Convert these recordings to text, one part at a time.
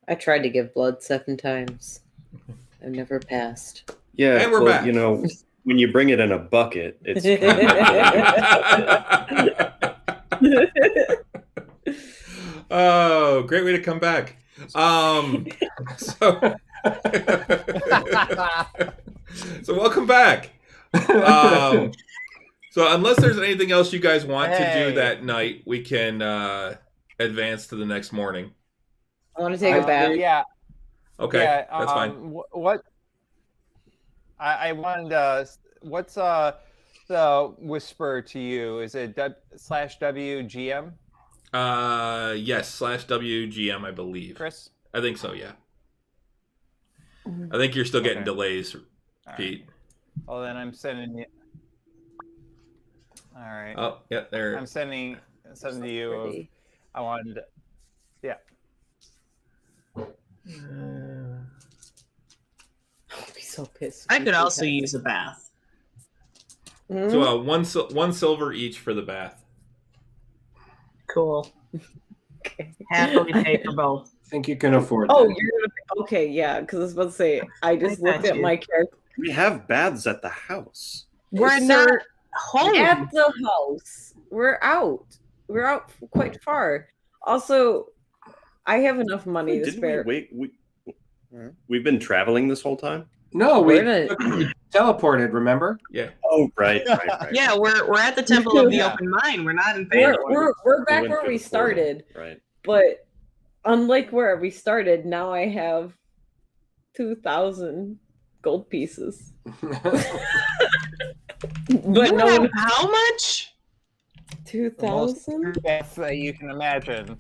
I tried to give blood 7 times. I've never passed. Yeah, And we're back. When you bring it in a bucket, it's Oh, great way to come back. So welcome back. So unless there's anything else you guys want to do that night, we can advance to the next morning. I want to take a bath. Yeah. Okay, yeah, that's fine. What I wanted what's the whisper to you? Is it /WGM? Yes, /WGM, I believe. Chris? I think so, yeah. I think you're still getting delays, Pete. Right. Well, then I'm sending you. All right. Oh, yeah, there. I'm sending to you. Pretty. I wanted to, yeah. I'll be so pissed. I could also use a bath. So one silver each for the bath. Cool. Okay. Happily pay for both. I think you can afford Oh, that. you're gonna. Okay, yeah, because I was about to say. I just looked at my character. We have baths at the house. We're not home. At the house. We're out. We're out quite far. Also, I have enough money to spare. We've been traveling this whole time? No, we teleported, remember? Yeah. Oh, right. Yeah, we're at the Temple of the Open Mind. We're not in Phantom. We're back where we started. Right. But unlike where we started, now I have 2,000 gold pieces. But you no have one. How much? 2,000? Best that you can imagine.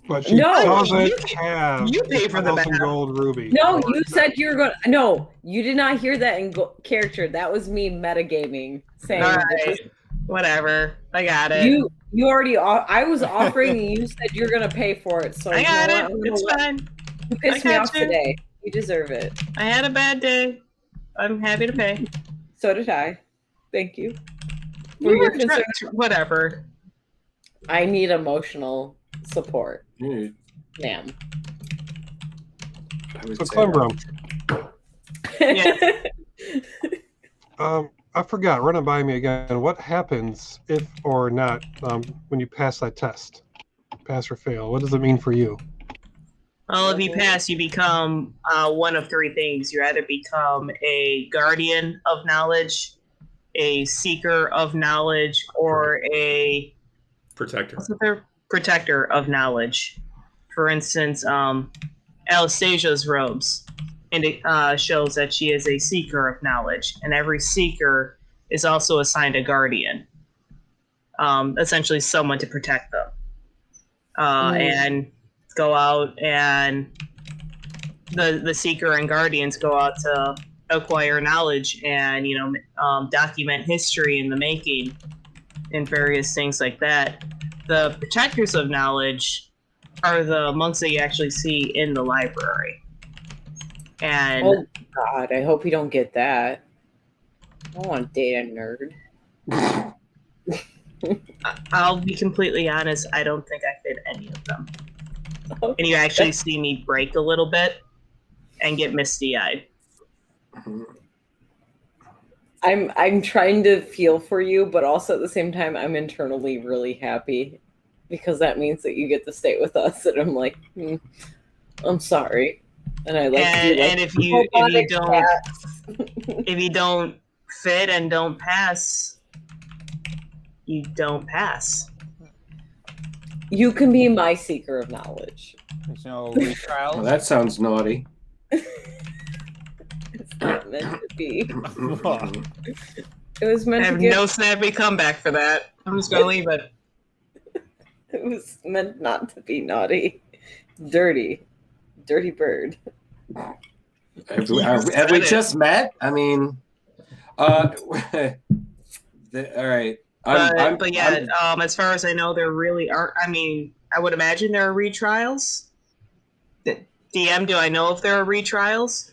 But she doesn't have you pay for the 1,000 gold ruby. No, you said you were going to. No, you did not hear that in character. That was me metagaming. Saying, all right, whatever. I got it. You already. I was offering, and you said you're going to pay for it. So I got it. It's fine. You pissed me off today. You deserve it. I had a bad day. I'm happy to pay. So did I. Thank you. Whatever. I need emotional support. Ma'am. So Clembrum. Yes. I forgot. Run it by me again. What happens if or not when you pass that test? Pass or fail. What does it mean for you? Well, if you pass, you become one of 3 things. You either become a guardian of knowledge, a seeker of knowledge, or a protector. Protector of knowledge. For instance, Alastasia's robes, and it shows that she is a seeker of knowledge, and every seeker is also assigned a guardian, essentially someone to protect them, and go out, and the seeker and guardians go out to acquire knowledge and document history in the making and various things like that. The protectors of knowledge are the monks that you actually see in the library. And oh God, I hope you don't get that. I don't want to date a nerd. I'll be completely honest, I don't think I fit any of them. Okay. And you actually see me break a little bit and get misty-eyed. I'm trying to feel for you, but also at the same time, I'm internally really happy because that means that you get to stay with us. And I'm like, I'm sorry, and I like. And if you don't fit and don't pass, you don't pass. You can be my seeker of knowledge. There's no retrial. Well, that sounds naughty. It's not meant to be. It was meant I to have get. no snappy comeback for that. I'm just gonna leave it. It was meant not to be naughty. Dirty bird. Have we just met? I mean, all right. But yeah, as far as I know, there really aren't. I mean, I would imagine there are retrials. DM, do I know if there are retrials?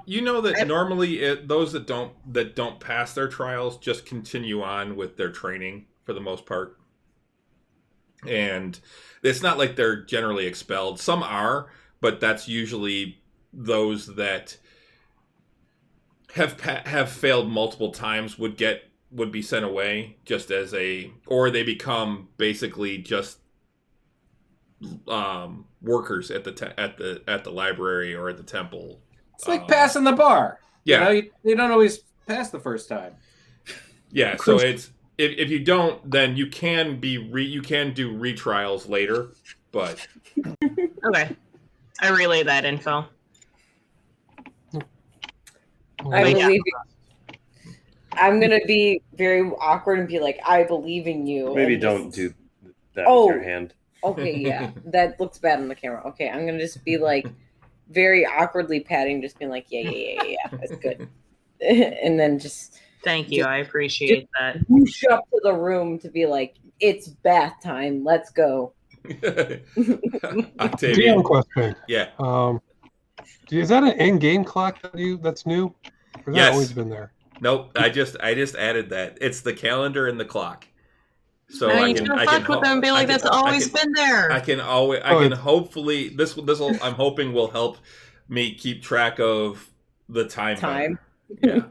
You know that normally those that don't pass their trials just continue on with their training for the most part. And it's not like they're generally expelled. Some are, but that's usually those that have failed multiple times would be sent away just as or they become basically just workers at the library or at the temple. It's like passing the bar. Yeah, you don't always pass the first time. Yeah, so it's if you don't, then you can do retrials later, but Okay, I relay that info. I believe you. I'm gonna be very awkward and be like, I believe in you. Maybe don't do that with your hand. Okay, yeah. That looks bad on the camera. Okay, I'm gonna just be like very awkwardly patting, just being like, yeah, that's good. And then just Thank you, I appreciate that. whoosh up to the room to be like, it's bath time, let's go. Octavian. DM question. Yeah. Is that an in-game clock that's new? Or has that always been there? Nope. I just added that. It's the calendar and the clock. So No, I you can fuck with them and be like, that's always been there. I can hopefully this will I'm hoping will help me keep track of the time. Yeah.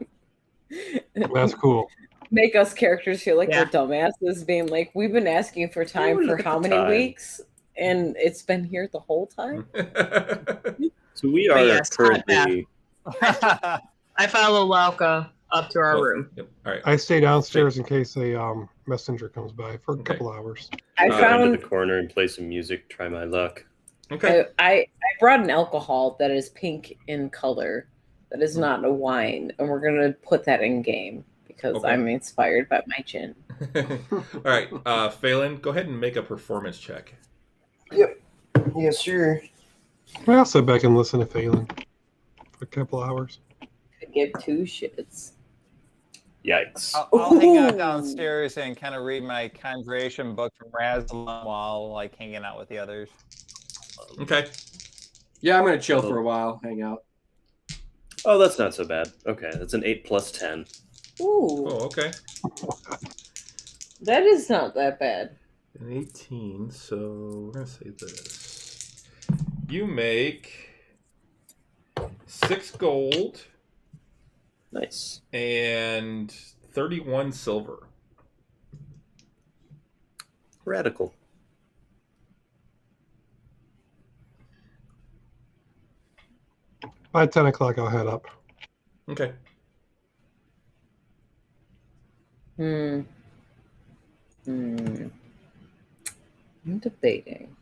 That's cool. Make us characters feel like we're dumbasses, being like, we've been asking for time for how many weeks, and it's been here the whole time. So we are currently. I follow Lauka up to our room. Yep. All right. I stay downstairs in case a messenger comes by for a couple hours. I found into the corner and play some music. Try my luck. Okay. I brought an alcohol that is pink in color. That is not a wine, and we're gonna put that in game because I'm inspired by my gin. All right, Phelan, go ahead and make a performance check. Yep. Yes, sure. I'll sit back and listen to Phelan for a couple hours. Could give two shits. Yikes. I'll hang out downstairs and kind of read my conjuration book from Raslam while like hanging out with the others. Okay. Yeah, I'm gonna chill for a while, hang out. Oh, that's not so bad. Okay, that's an 8 plus 10. Ooh. Oh, okay. That is not that bad. An 18, so we're going to say this. You make 6 gold. Nice. And 31 silver. Radical. By 10 o'clock, I'll head up. Okay. I'm debating.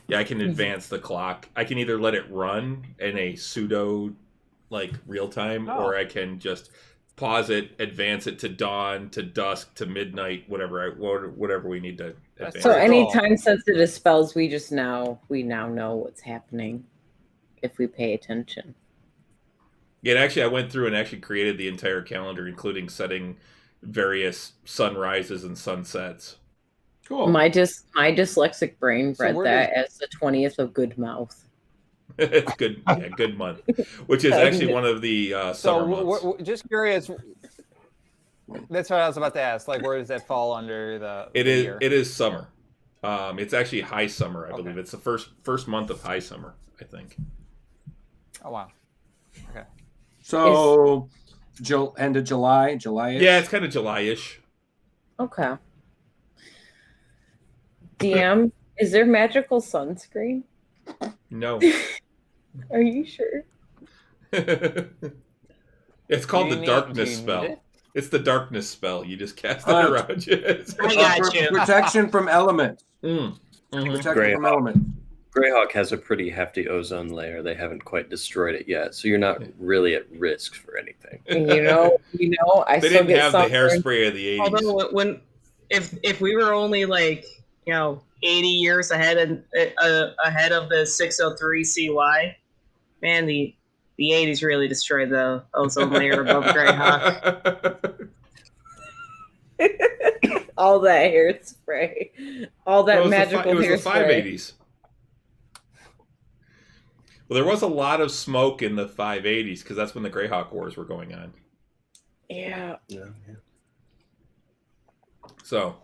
Yeah, I can advance the clock. I can either let it run in a pseudo, like, real time, or I can just pause it, advance it to dawn, to dusk, to midnight, whatever we need to advance. So any time-sensitive spells, we now know what's happening if we pay attention. Yeah, and actually, I went through and actually created the entire calendar, including setting various sunrises and sunsets. Cool. My dyslexic brain read that as the 20th of good mouth. It's good. Yeah, good month, which is actually one of the summer months. Just curious. That's what I was about to ask. Like, where does that fall under the? Year? It is summer. It's actually high summer, I believe. It's the first month of high summer, I think. Oh wow. Okay. So, end of July, July-ish? Yeah, it's kind of July-ish. Okay. DM, is there magical sunscreen? No. Are you sure? It's called the darkness spell. It's the darkness spell. You just cast it around you. I got you. Protection from elements. Protection from elements. Greyhawk has a pretty hefty ozone layer. They haven't quite destroyed it yet, so you're not really at risk for anything. You know, I they still didn't get have the hairspray of the 80s. Although if we were only like 80 years ahead of the 603 CY, man, the 80s really destroyed the ozone layer above Greyhawk. All that hairspray, all that magical hairspray. It was the 580s. Well, there was a lot of smoke in the 580s because that's when the Greyhawk Wars were going on. Yeah. So,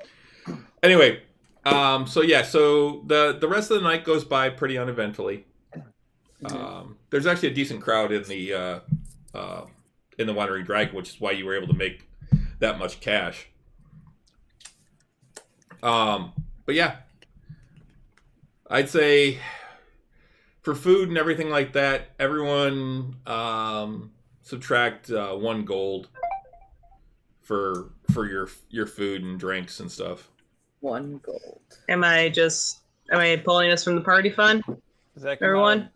anyway, so the rest of the night goes by pretty uneventfully. There's actually a decent crowd in the Wandering Dragon, which is why you were able to make that much cash. But yeah, I'd say for food and everything like that, everyone subtract 1 gold for your food and drinks and stuff. 1 gold. Am I pulling us from the party fund? Does that Everyone?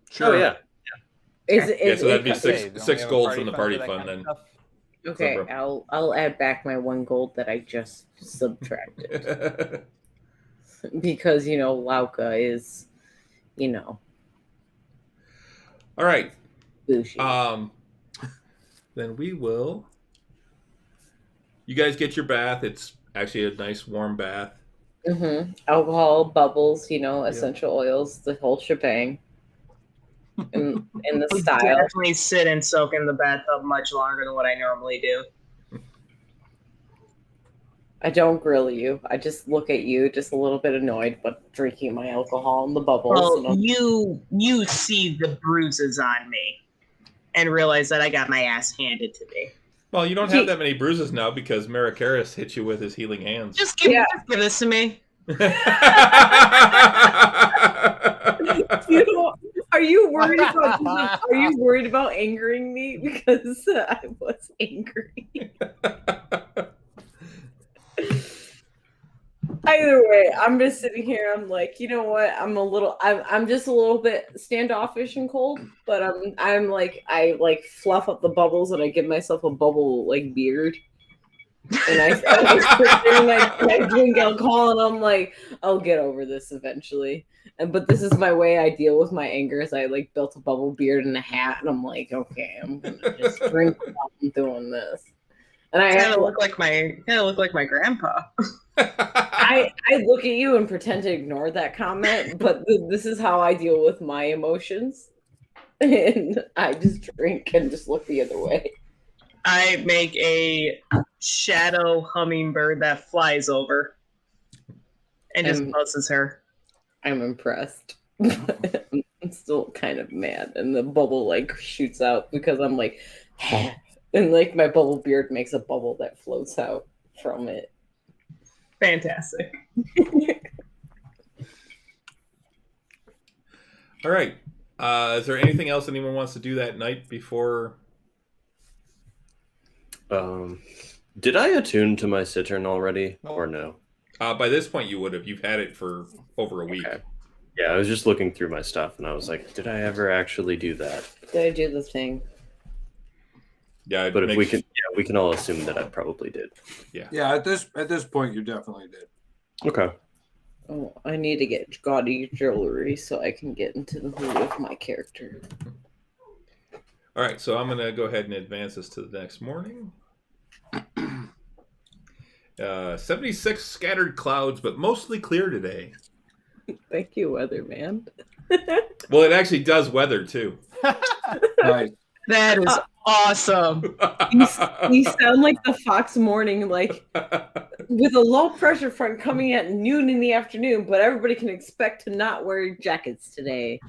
Sure. Oh yeah. So that'd be Okay, six don't we have a gold party from the fund party for that fund kind then. of stuff? Okay, So, I'll add back my 1 gold that I just subtracted because Lauka is, All right. bougie. Then we will. You guys get your bath. It's actually a nice warm bath. Alcohol, bubbles, essential oils, the whole shebang. In the I style. definitely sit and soak in the bathtub much longer than what I normally do. I don't grill you. I just look at you, just a little bit annoyed, but drinking my alcohol and the bubbles. Well, you see the bruises on me and realize that I got my ass handed to me. Well, you don't have that many bruises now because Marikaris hit you with his healing hands. Just give this to me. Are you worried about angering me because I was angry? Either way, I'm just sitting here. I'm like, you know what? I'm just a little bit standoffish and cold, but I'm like, I like fluff up the bubbles and I give myself a bubble like beard. And I sit there and I drink alcohol and I'm like, I'll get over this eventually. But this is my way I deal with my anger. Is I like built a bubble beard and a hat, and I'm like, okay, I'm gonna just drink while I'm doing this. And I kind of look like my grandpa. I look at you and pretend to ignore that comment, but this is how I deal with my emotions, and I just drink and just look the other way. I make a shadow hummingbird that flies over and just buzzes her. I'm impressed. I'm still kind of mad, and the bubble like shoots out because I'm like, and like my bubble beard makes a bubble that floats out from it. Fantastic. All right. Is there anything else anyone wants to do that night before? Did I attune to my cittern already, or no? By this point, you would have. You've had it for over a week. Okay. Yeah, I was just looking through my stuff, and I was like, did I ever actually do that? Did I do the thing? Yeah, but if we can all assume that I probably did. Yeah. Yeah, at this point, you definitely did. Okay. Oh, I need to get gaudy jewelry so I can get into the mood of my character. All right, so I'm going to go ahead and advance this to the next morning. 76 scattered clouds, but mostly clear today. Thank you, weatherman. Well, it actually does weather, too. Right. That is awesome. You sound like the Fox morning, like with a low pressure front coming at noon in the afternoon, but everybody can expect to not wear jackets today.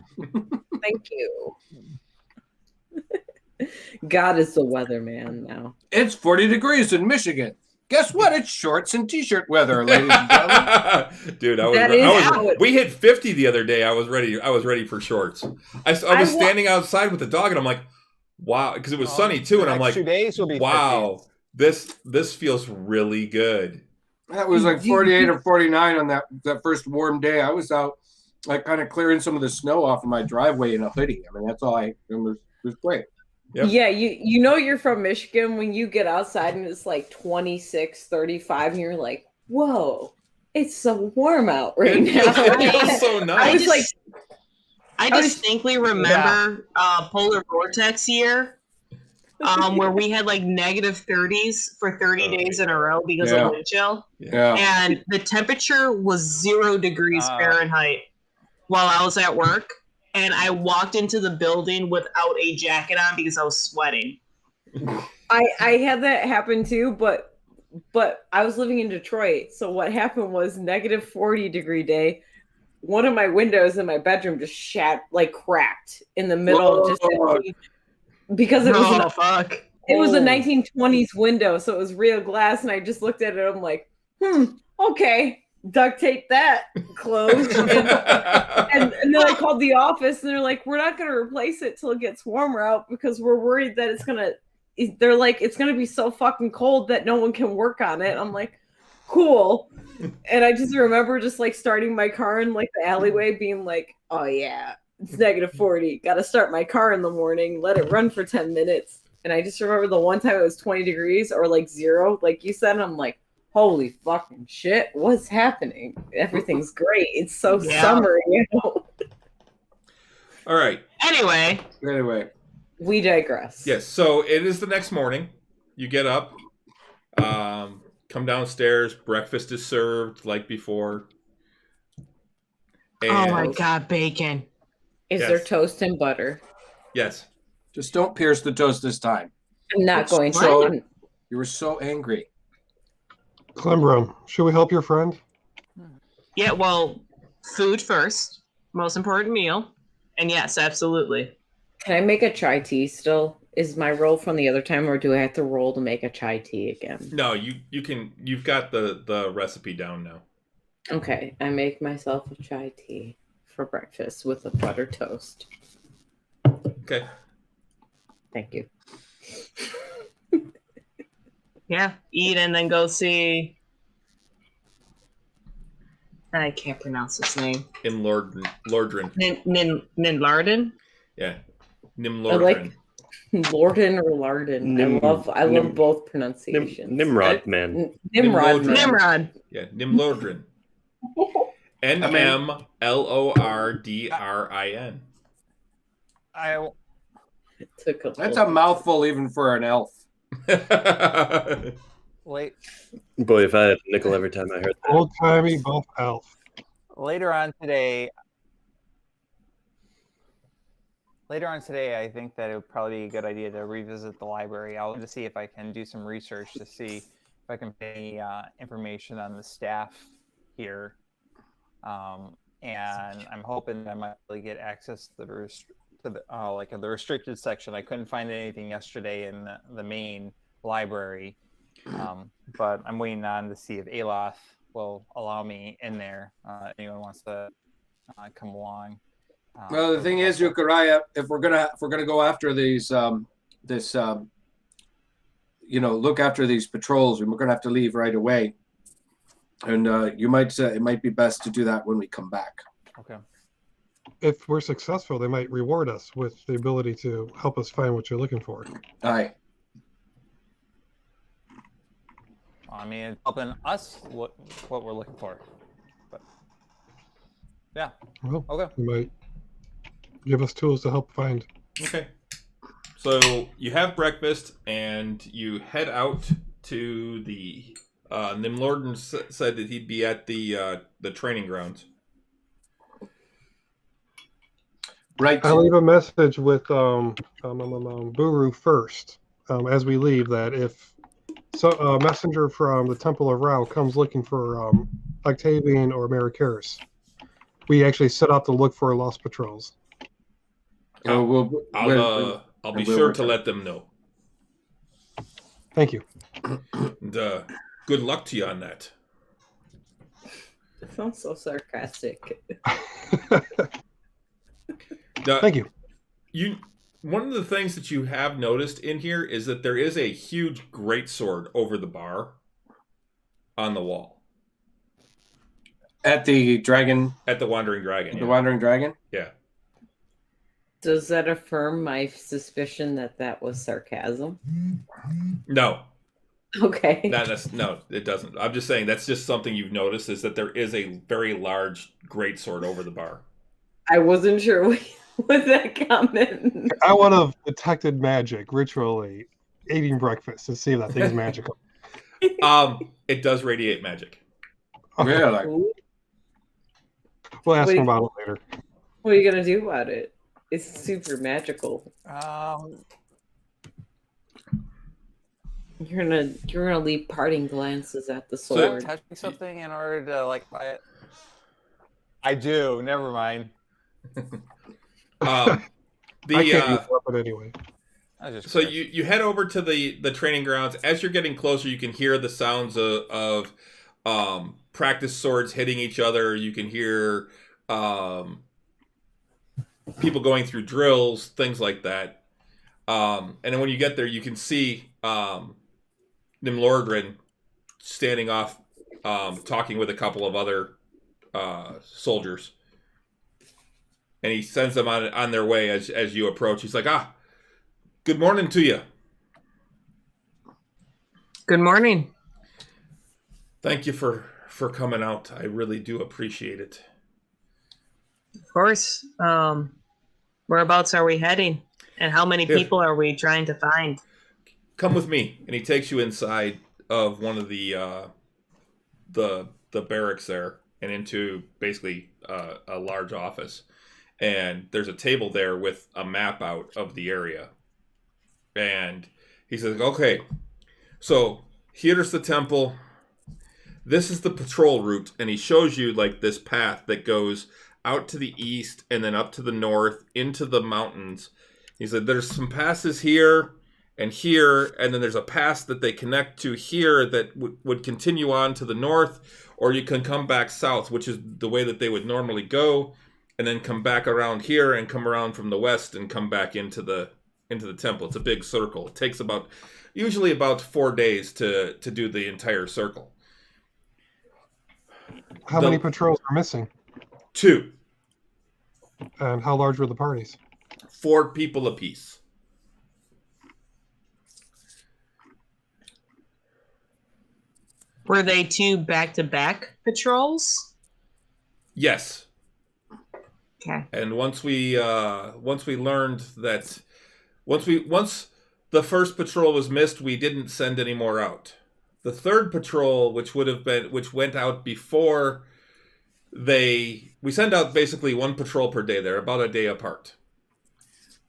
Thank you. God is the weatherman now. It's 40 degrees in Michigan. Guess what? It's shorts and t-shirt weather, ladies and gentlemen. Dude, we hit 50 the other day. I was ready for shorts. I was standing outside with the dog, and I'm like, wow, because it was sunny too, and I'm like, 2 days will be wow, 50. This feels really good. That was like 48 or 49 on that first warm day. I was out, like, kind of clearing some of the snow off of my driveway in a hoodie. I mean, that's all it was great. Yep. Yeah, you know you're from Michigan when you get outside and it's like 26, 35, and you're like, whoa, it's so warm out right now. It feels so nice. I distinctly remember polar vortex year where we had like negative 30s for 30 days in a row because of wind chill. Yeah. And the temperature was 0 degrees Fahrenheit while I was at work. And I walked into the building without a jacket on because I was sweating. I had that happen too, but but I was living in Detroit. So what happened was negative 40-degree day. One of my windows in my bedroom just cracked in the middle of because it was fuck. It was a 1920s window, so it was real glass, and I just looked at it. I'm like, okay, duct tape that closed. And then I called the office, and they're like, we're not going to replace it till it gets warmer out because we're worried that it's going to be so fucking cold that no one can work on it. I'm like, cool. And I just remember starting my car in the alleyway being like, oh yeah, it's negative 40. Got to start my car in the morning, let it run for 10 minutes. And I just remember the one time it was 20 degrees or 0, like you said. And I'm like, holy fucking shit, what's happening? Everything's great. It's so summery, All right. Anyway. We digress. Yes. So it is the next morning. You get up, come downstairs. Breakfast is served like before. Oh my God, bacon. Is there toast and butter? Yes. Just don't pierce the toast this time. I'm not going to. You were so angry. Clembrum, should we help your friend? Yeah, well, food first. Most important meal. And yes, absolutely. Can I make a chai tea still? Is my roll from the other time, or do I have to roll to make a chai tea again? No, you can. You've got the recipe down now. Okay, I make myself a chai tea for breakfast with a butter toast. Okay. Thank you. Yeah, eat and then go see. I can't pronounce his name. Lordrin. Lardin? Yeah. I like Lorden or Lardin. I love both pronunciations. Nimrod, man. Nimrod. Yeah, Nimlordrin. NMLORDRIN. That's a mouthful even for an elf. Wait. Boy, if I had a nickel every time I heard that. Old timey buff elf. Later on today, I think that it would probably be a good idea to revisit the library. I'll just see if I can do some research to see if I can get any information on the staff here. And I'm hoping that I might really get access to the restricted section. I couldn't find anything yesterday in the main library, but I'm waiting on to see if Aloth will allow me in there. Anyone wants to come along? Well, the thing is, Euchariah, if we're gonna go after these, look after these patrols, and we're gonna have to leave right away. And you might say it might be best to do that when we come back. Okay. If we're successful, they might reward us with the ability to help us find what you're looking for. Aye. I mean, it's helping us what we're looking for. But yeah. Well, okay. You might give us tools to help find. Okay. So you have breakfast and you head out to the Nimlorden said that he'd be at the training grounds. Right. I leave a message with Buru first as we leave that if a messenger from the Temple of Rao comes looking for Octavian or Maricaris, we actually set out to look for lost patrols. I'll be sure to let them know. Thank you. And, good luck to you on that. It sounds so sarcastic. Thank you. One of the things that you have noticed in here is that there is a huge greatsword over the bar on the wall. At the dragon? At the Wandering Dragon. The Wandering Dragon? Yeah. Does that affirm my suspicion that was sarcasm? No. Okay. No, it doesn't. I'm just saying that's just something you've noticed is that there is a very large greatsword over the bar. I wasn't sure with that comment. I would have detected magic ritually eating breakfast to see if that thing's magical. It does radiate magic. Okay. Really? We'll ask him about it later. What are you gonna do about it? It's super magical. You're gonna leave parting glances at the So I'm sword. touching something in order to like buy it. I do. Never mind. I can't use the weapon anyway. So you head over to the training grounds. As you're getting closer, you can hear the sounds of practice swords hitting each other. You can hear people going through drills, things like that. And then when you get there, you can see Nimlordrin standing off, talking with a couple of other soldiers. And he sends them on their way as you approach. He's like, good morning to you. Good morning. Thank you for coming out. I really do appreciate it. Of course. Whereabouts are we heading? And how many people are we trying to find? Come with me. And he takes you inside of one of the barracks there and into basically a large office. And there's a table there with a map out of the area. And he says, okay, so here's the temple. This is the patrol route. And he shows you like this path that goes out to the east and then up to the north into the mountains. He said, there's some passes here and here. And then there's a pass that they connect to here that would continue on to the north. Or you can come back south, which is the way that they would normally go. And then come back around here and come around from the west and come back into the temple. It's a big circle. It takes usually about 4 days to do the entire circle. How many patrols are missing? 2. And how large were the parties? 4 people apiece. Were they 2 back-to-back patrols? Yes. Okay. And once we learned that once the first patrol was missed, we didn't send any more out. The third patrol, which went out before we send out basically 1 patrol per day. They're about a day apart.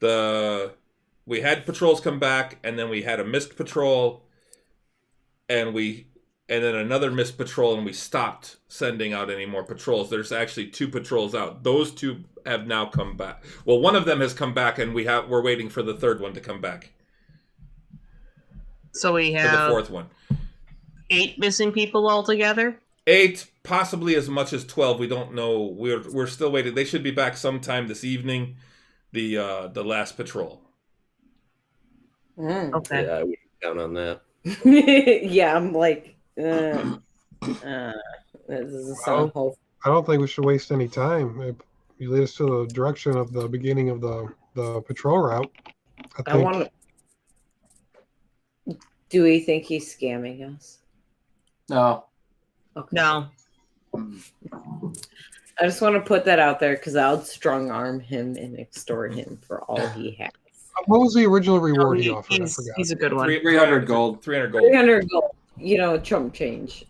We had patrols come back, and then we had a missed patrol, and then another missed patrol, and we stopped sending out any more patrols. There's actually 2 patrols out. Those 2 have now come back. Well, one of them has come back, and we're waiting for the third one to come back. So we have the 4th one. 8 missing people altogether? 8, possibly as much as 12. We don't know. We're still waiting. They should be back sometime this evening. The last patrol. Okay. Yeah, I wouldn't count on that. Yeah, I'm like, this doesn't sound hopeful. I don't think we should waste any time. You lead us to the direction of the beginning of the patrol route. I want to. Do we think he's scamming us? No. Okay. No. I just want to put that out there because I'll strong arm him and extort him for all he has. What was the original reward he offered? I forgot. He's a good one. 300 gold. 300 gold. 300 gold. Chump change.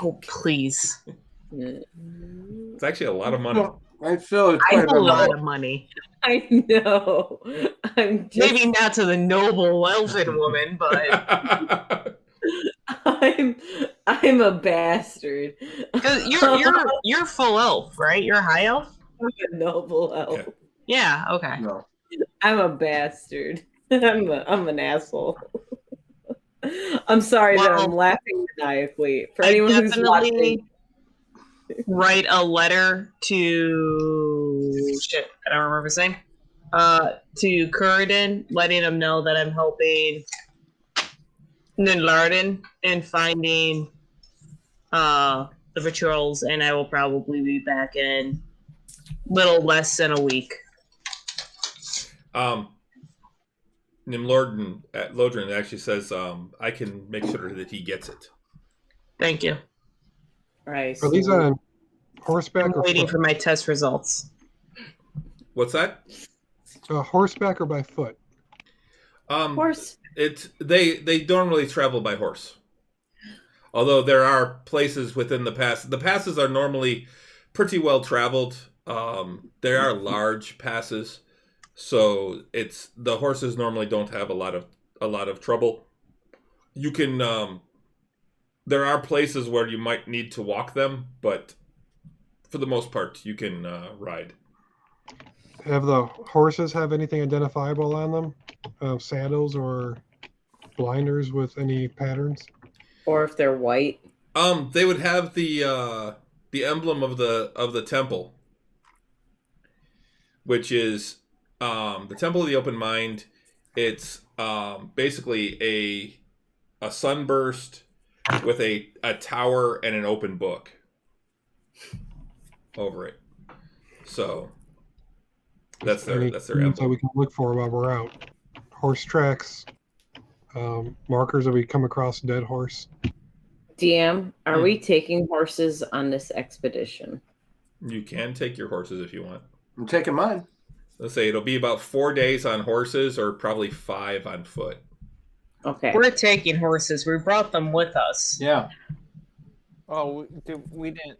Oh, please. It's actually a lot of money. I feel it's I quite have a lot of money. I know. Maybe not to the noble elfin woman, but I'm a bastard. because you're full elf, right? You're a high elf. I'm a noble elf. Yeah. Okay. No. I'm a bastard. I'm an asshole. I'm sorry that I'm laughing maniacally. For anyone who's watching, write a letter to I don't remember his name. To Kurden, letting him know that I'm helping Ninlarden in finding the patrols, and I will probably be back in little less than a week. Lodrin actually says, I can make sure that he gets it. Thank you. Right. Are these on horseback I'm or waiting foot? for my test results. What's that? Horseback or by foot? Horse. They normally travel by horse. Although there are places within the pass. The passes are normally pretty well traveled. There are large passes, so the horses normally don't have a lot a lot of trouble. You can there are places where you might need to walk them, but for the most part, you can ride. Have the horses have anything identifiable on them? Saddles or blinders with any patterns? Or if they're white. They would have the emblem of the temple, which is the Temple of the Open Mind. It's basically a sunburst with a tower and an open book over it. So that's their emblem. So we can look for while we're out. Horse tracks, markers that we come across a dead horse. DM, are we taking horses on this expedition? You can take your horses if you want. I'm taking mine. Let's say it'll be about 4 days on horses, or probably 5 on foot. Okay. We're taking horses. We brought them with us. Yeah. Oh, we didn't.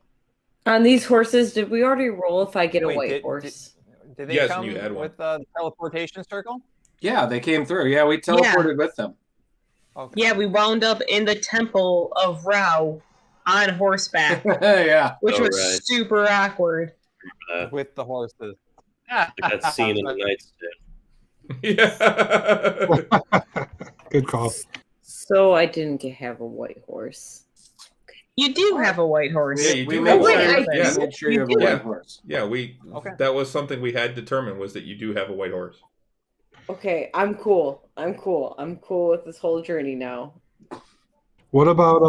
On these horses, did we already roll if I get a Wait, white horse? Did they Yes, come you had one. with the teleportation circle? Yeah, they came through. Yeah, we teleported with them. Okay. Yeah, we wound up in the Temple of Rao on horseback, Yeah. which Oh, was right. super awkward. With the horses. Like that scene in the Night's Tale. Yeah. Good call. So I didn't have a white horse. You do have a white horse. Yeah, you We do made have wait, one. sure, I we Yeah. made sure you You have a do. white horse. Yeah, Okay. that was something we had determined, was that you do have a white horse. Okay, I'm cool. I'm cool with this whole journey now. What about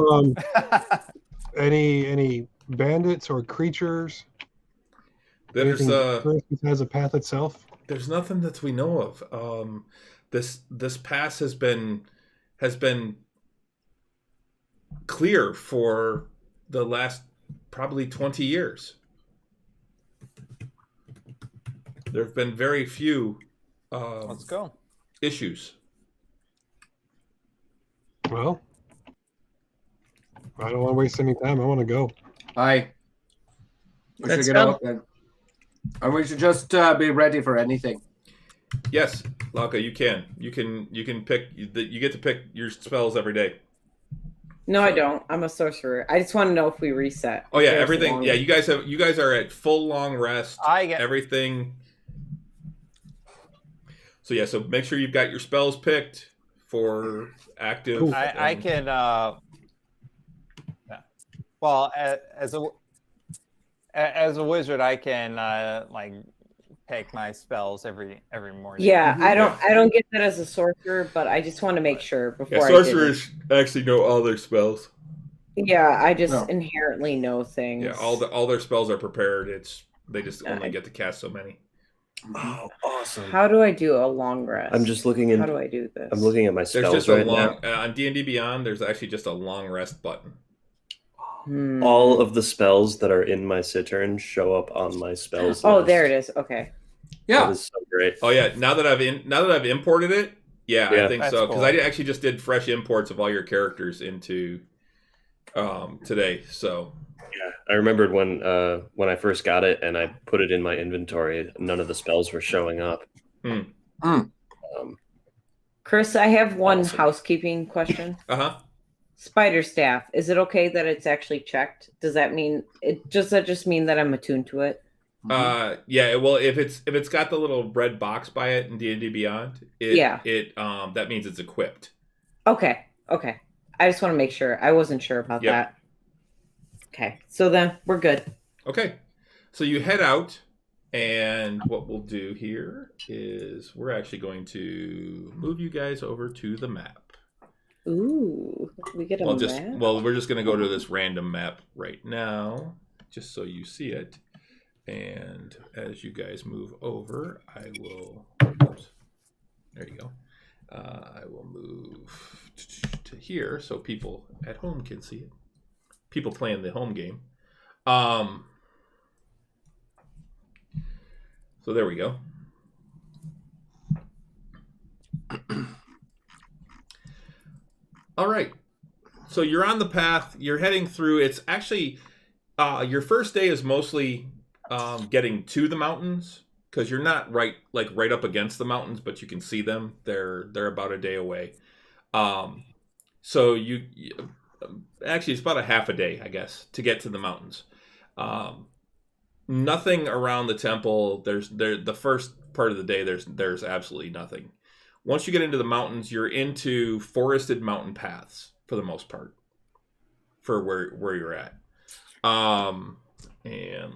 any bandits or creatures? There's Anything besides the path itself? there's nothing that we know of. This pass has been clear for the last probably 20 years. There have been very few Let's go. issues. Well, I don't want to waste any time. I want to go. Aye. We Let's should get go. out then. And we should just be ready for anything. Yes, Lauka, you can pick. You get to pick your spells every day. No, I don't. I'm a sorcerer. I just want to know if we reset. Oh yeah, There's everything. long- Yeah, you guys are at full long rest. I get. Everything. So yeah, so make sure you've got your spells picked for active. Cool. I can. Well, as a wizard, I can like pick my spells every morning. Yeah, I don't get that as a sorcerer, but I just want to make sure before Yeah, I did it. sorcerers actually know all their spells. Yeah, I just No. inherently know things. Yeah, all their spells are prepared. They just only get to cast so many. Oh, awesome. How do I do a long rest? I'm just looking in. How do I do this? I'm looking at my There's spells just a right long now. on D&D Beyond. There's actually just a long rest button. All of the spells that are in my Cittern show up on my spells. Oh, list. there it is. Okay. That Yeah. is so great. Oh yeah, now that I've imported it, yeah. Yeah. I think That's so, because cool. I actually just did fresh imports of all your characters into today. So Yeah, I remembered when I first got it and I put it in my inventory. None of the spells were showing up. Chris, I have one Awesome. housekeeping question. Spider staff. Is it okay that it's actually checked? Does that mean does that just mean that I'm attuned to it? Yeah. Well, if it's got the little red box by it in D&D Beyond, that means it's equipped. Okay. I just want to make sure. I wasn't sure about that. Okay. So then we're good. Okay. So you head out, and what we'll do here is we're actually going to move you guys over to the map. Ooh, we get a map. We're just going to go to this random map right now, just so you see it. And as you guys move over, I will. Oops, there you go. I will move to here so people at home can see it. People playing the home game. So there we go. All right. So you're on the path. You're heading through. It's actually your first day is mostly getting to the mountains. because you're not right up against the mountains, but you can see them. They're about a day away. So you actually, it's about a half a day, I guess, to get to the mountains. Nothing around the temple. The first part of the day. There's absolutely nothing. Once you get into the mountains, you're into forested mountain paths for the most part, for where you're at. And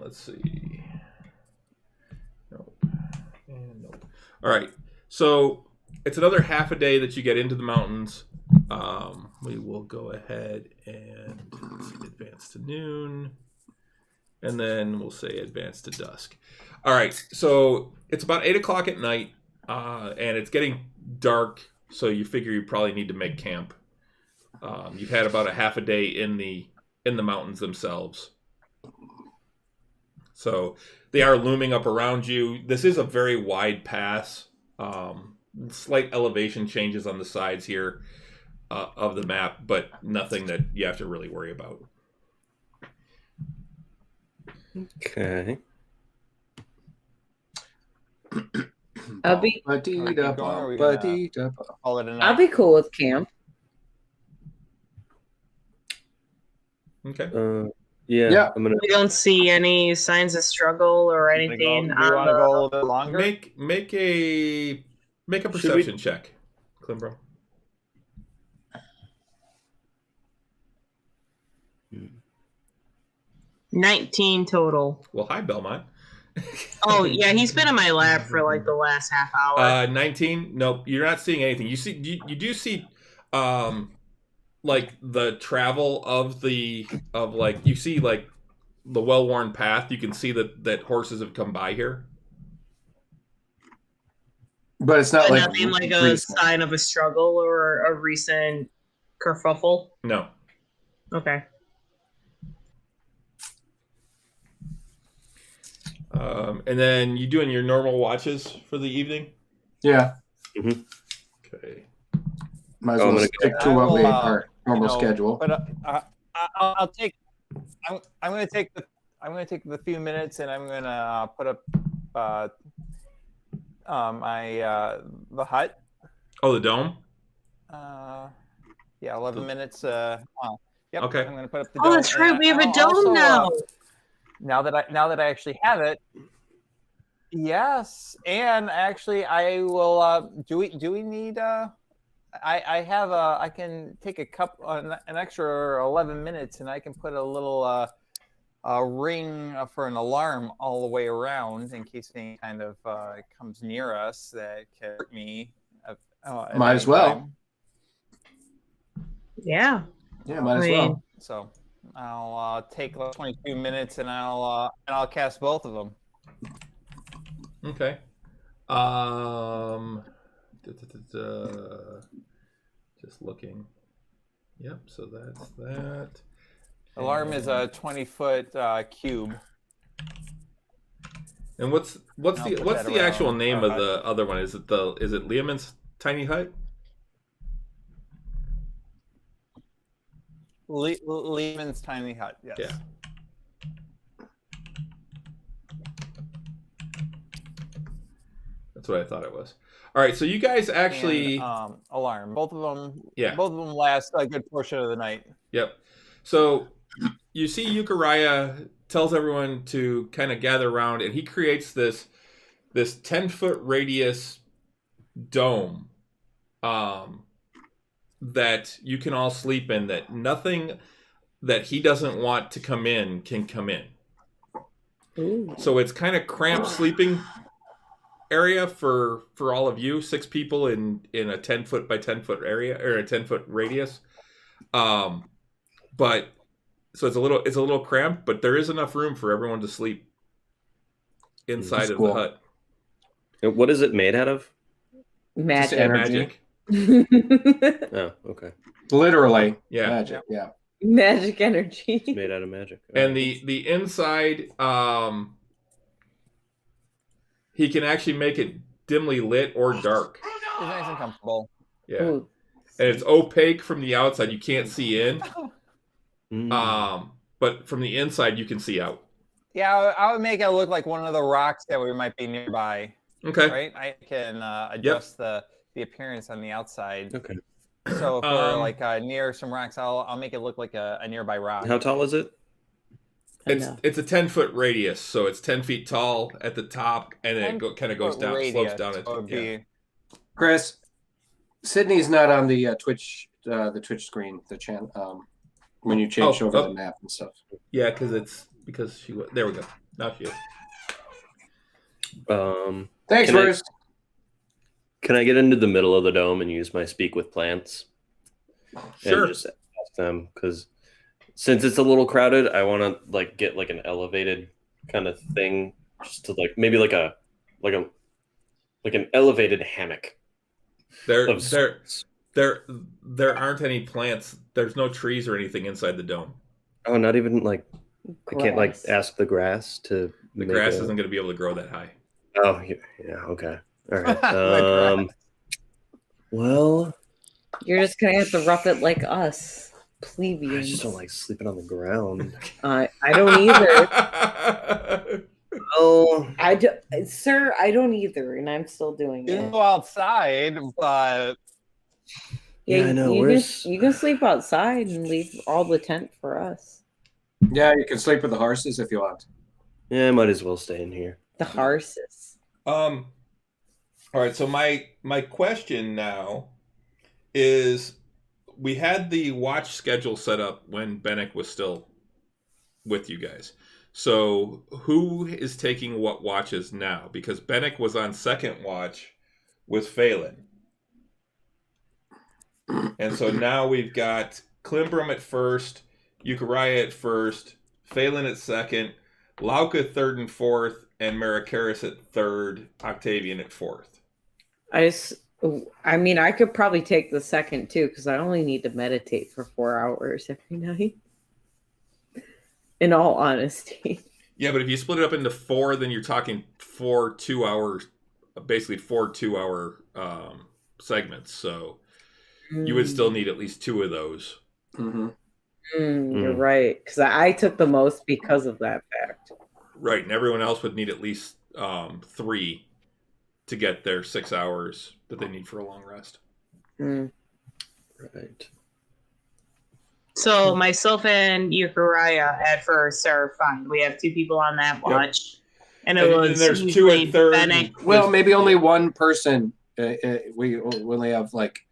let's see. Nope. And nope. All right. So it's another half a day that you get into the mountains. We will go ahead and advance to noon. And then we'll say advance to dusk. All right. So it's about 8 o'clock at night, and it's getting dark. So you figure you probably need to make camp. You've had about a half a day in the mountains themselves. So they are looming up around you. This is a very wide pass. Slight elevation changes on the sides here of the map, but nothing that you have to really worry about. Okay. I'll be I'll be cool with camp. Okay. Yeah. I'm gonna We don't see any signs of struggle or anything. Do you want to go a little bit longer? Make a perception check, Klimbro. 19 total. Well, hi, Belmont. Oh yeah, he's been in my lab for like the last half hour. 19. Nope, you're not seeing anything. You do see, like the travel of you see like the well-worn path. You can see that horses have come by here, but it's not but like nothing like a sign of a struggle or a recent kerfuffle. No. Okay. And then you doing your normal watches for the evening? Yeah. Mm-hmm. Okay. Might as well stick to what we our normal schedule. But I'll take. I'm going to take the few minutes, and I'm going to put up the hut. Oh, the dome. Yeah, 11 minutes. Yep. Okay. I'm going to put up the Oh, dome. that's right. We have a dome now. Now that I actually have it, yes, and actually I will. Do we need? I have a. I can take an extra 11 minutes, and I can put a little ring for an alarm all the way around in case anything kind of comes near us that can hurt me. Might as well. Time. Yeah. Yeah, might as well. So I'll take 22 minutes, and I'll cast both of them. Okay. Just looking. Yep. So that's that. Alarm is a 20-foot cube. And what's the actual name of the other one? Is it Leoman's tiny hut? Lehman's tiny hut. Yes. Yeah. That's what I thought it was. All right, so you guys actually alarm. Both of them. Yeah. Both of them last a good portion of the night. Yep. So you see, Euchariah tells everyone to kind of gather around, and he creates this 10-foot radius dome that you can all sleep in, that nothing that he doesn't want to come in can come in. Ooh. So it's kind of cramped sleeping area for all of you, 6 people in a 10-foot by 10-foot area, or a 10-foot radius. But so it's a little cramped, but there is enough room for everyone to sleep inside of the hut. And what is it made out of? Magic. Oh, okay. Literally. Yeah. Magic. Yeah. Magic energy. It's made out of magic. And the inside, he can actually make it dimly lit or dark. It's nice and comfortable. Yeah. Ooh. And it's opaque from the outside. You can't see in. Mm. But from the inside, you can see out. Yeah, I would make it look like one of the rocks that we might be nearby. Okay. Right? I can adjust the appearance on the outside. Okay. So if we're like near some rocks, I'll make it look like a nearby rock. How tall is it? It's a 10-foot radius, so it's 10 feet tall at the top, and it kind of goes down, slopes down. Chris, Sydney's not on the Twitch screen, the channel. When you change over the map and stuff. Yeah, because she was. There we go. Now she is. Thanks, Bruce. Can I get into the middle of the dome and use my speak with plants? Sure. And just ask them, because since it's a little crowded, I want to like get like an elevated kind of thing, just to like maybe like an elevated hammock. There aren't any plants. There's no trees or anything inside the dome. Oh, not even like Grass. I can't like ask the grass to. The grass isn't going to be able to grow that high. Oh yeah. Okay. All right. Well, You're just gonna have to rough it like us, plebeians. I just don't like sleeping on the ground. I don't either. Oh, Sir, I don't either, and I'm still doing You it. go outside, but yeah, I know. You can sleep outside and leave all the tent for us. Yeah, you can sleep with the horses if you want. Yeah, I might as well stay in here. The horses. All right, so my question now is, we had the watch schedule set up when Bennick was still with you guys. So who is taking what watches now? Because Bennick was on second watch with Phelan. And so now we've got Klimbrum at first, Euchariah at first, Phelan at second, Lauka third and fourth, and Marikaris at third, Octavian at fourth. I mean, I could probably take the second too, because I only need to meditate for 4 hours every night. In all honesty. Yeah, but if you split it up into 4, then you're talking 4 2-hour, basically 4 2-hour segments. So you would still need at least 2 of those. Mm-hmm. You're right, because I took the most because of that fact. Right, and everyone else would need at least 3 to get their 6 hours that they need for a long rest. Right. So myself and Euchariah at first are fine. We have 2 people on that watch. Yep. And there's 2 at third. Well, maybe only one person. We only have like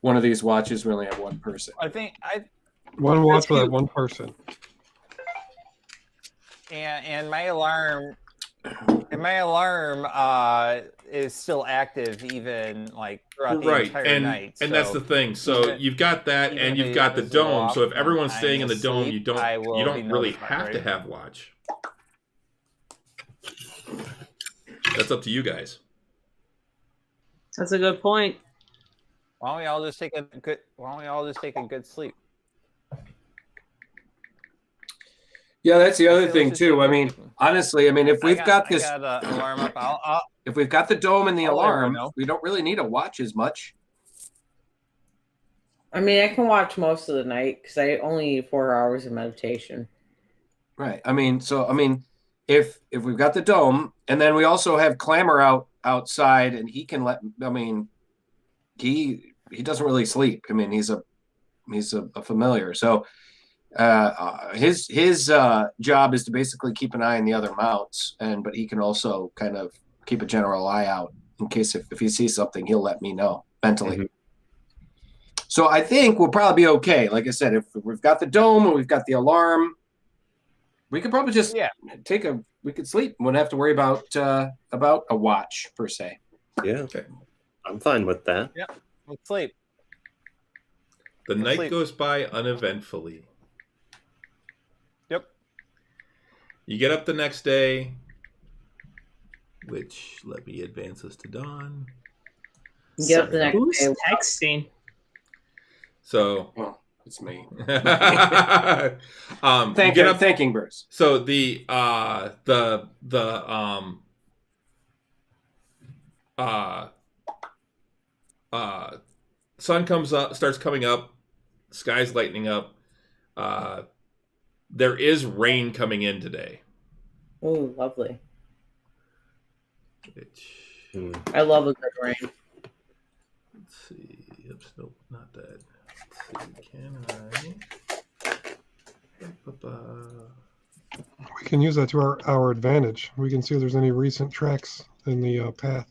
one of these watches. We only have one person. One watch with one person. And my alarm is still active even like throughout the entire night. And that's the thing. So you've got that, and you've got the dome. So if everyone's staying in the dome, you don't really have to have watch. That's up to you guys. That's a good point. Why don't we all just take a good sleep? Yeah, that's the other thing too. I mean, honestly, if we've got this alarm up, if we've got the dome and the alarm, we don't really need a watch as much. I mean, I can watch most of the night because I only need 4 hours of meditation. Right. If we've got the dome, and then we also have Clamor outside, and he can he doesn't really sleep. He's a familiar. So his job is to basically keep an eye on the other mounts, but he can also kind of keep a general eye out in case if he sees something, he'll let me know mentally. Mm-hmm. So I think we'll probably be okay. Like I said, if we've got the dome and we've got the alarm, we could probably just we could sleep. We wouldn't have to worry about a watch per se. Yeah. Okay. I'm fine with that. Yeah. Let's sleep. The night goes by uneventfully. Yep. You get up the next day, which let me advance us to dawn. Yep, the next who's day. Texting? So, it's me. Thanking Bruce. So sun comes up, starts coming up, sky's lightening up. There is rain coming in today. Oh, lovely. Which, I love a good rain. let's see. Oops, nope, not that. Let's see. Can I? We can use that to our advantage. We can see if there's any recent tracks in the path.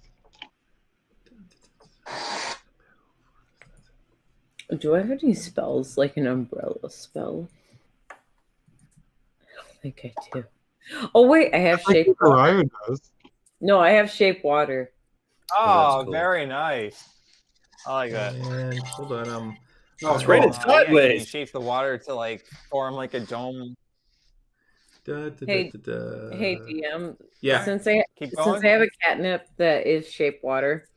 Do I have any spells, like an umbrella spell? I don't think I do. Oh, wait, I have shape water. Ryan does. No, I have shape water. Oh, cool. very nice. I like that. And hold on, Oh, it's raining Yeah, can you sideways. shape the water to like form like a dome? Hey, DM. Yeah. Since I Keep going. have a catnip that is shape water,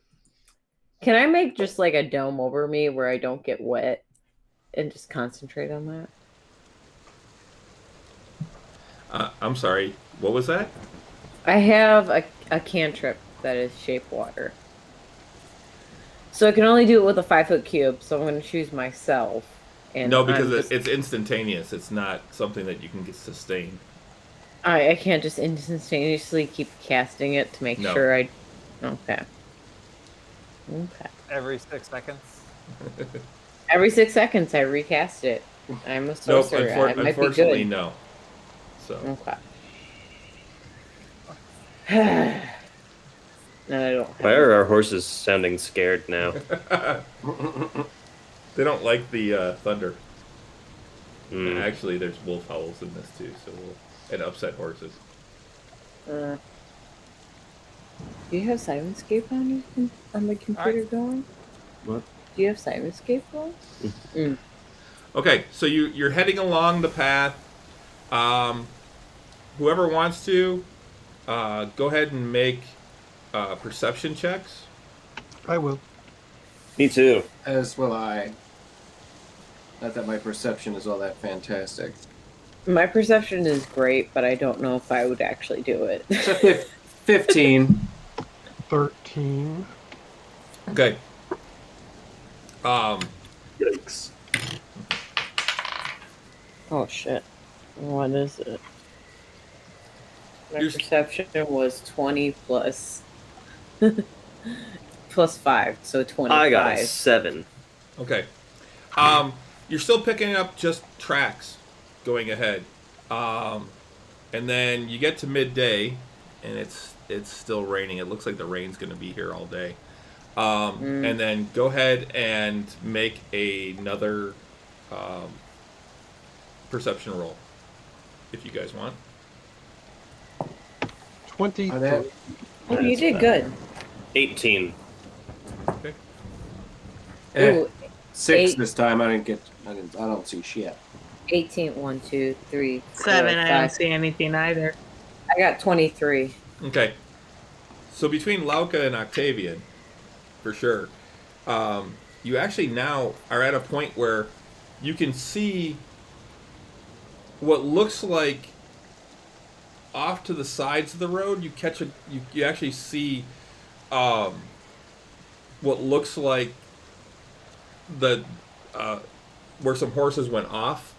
can I make just like a dome over me where I don't get wet and just concentrate on that? I'm sorry. What was that? I have a cantrip that is shape water. So I can only do it with a 5-foot cube, so I'm going to choose myself. And No, because it's instantaneous. It's not something that you can get sustained. I can't just instantaneously keep casting it to make sure I... Okay. Every 6 seconds. Every 6 seconds I recast it. I'm a sorcerer. Nope, unfortunately, no. So. Okay. No, I don't. Why are our horses sounding scared now? They don't like the thunder. Mm. Actually, there's wolf howls in this too, and upset horses. Do you have Simonscape on the computer going? What? Do you have Simonscape going? Okay, so you're heading along the path. Whoever wants to, go ahead and make perception checks. I will. Me too. As will I. Not that my perception is all that fantastic. My perception is great, but I don't know if I would actually do it. 15. 13. Okay. Yikes. Oh shit. What is it? My perception was 20 plus plus 5, so 25. I got a 7. Okay. You're still picking up just tracks going ahead. And then you get to midday and it's still raining. It looks like the rain's going to be here all day. And then go ahead and make another perception roll if you guys want. 20. Oh, you did good. 18. Okay. Ooh, 6 8. this time. I don't see shit. 18. 1, 2, 3, 7. 4, I don't see anything either. I got 23. Okay. So between Lauka and Octavian, for sure, you actually now are at a point where you can see what looks like off to the sides of the road. You actually see what looks like the where some horses went off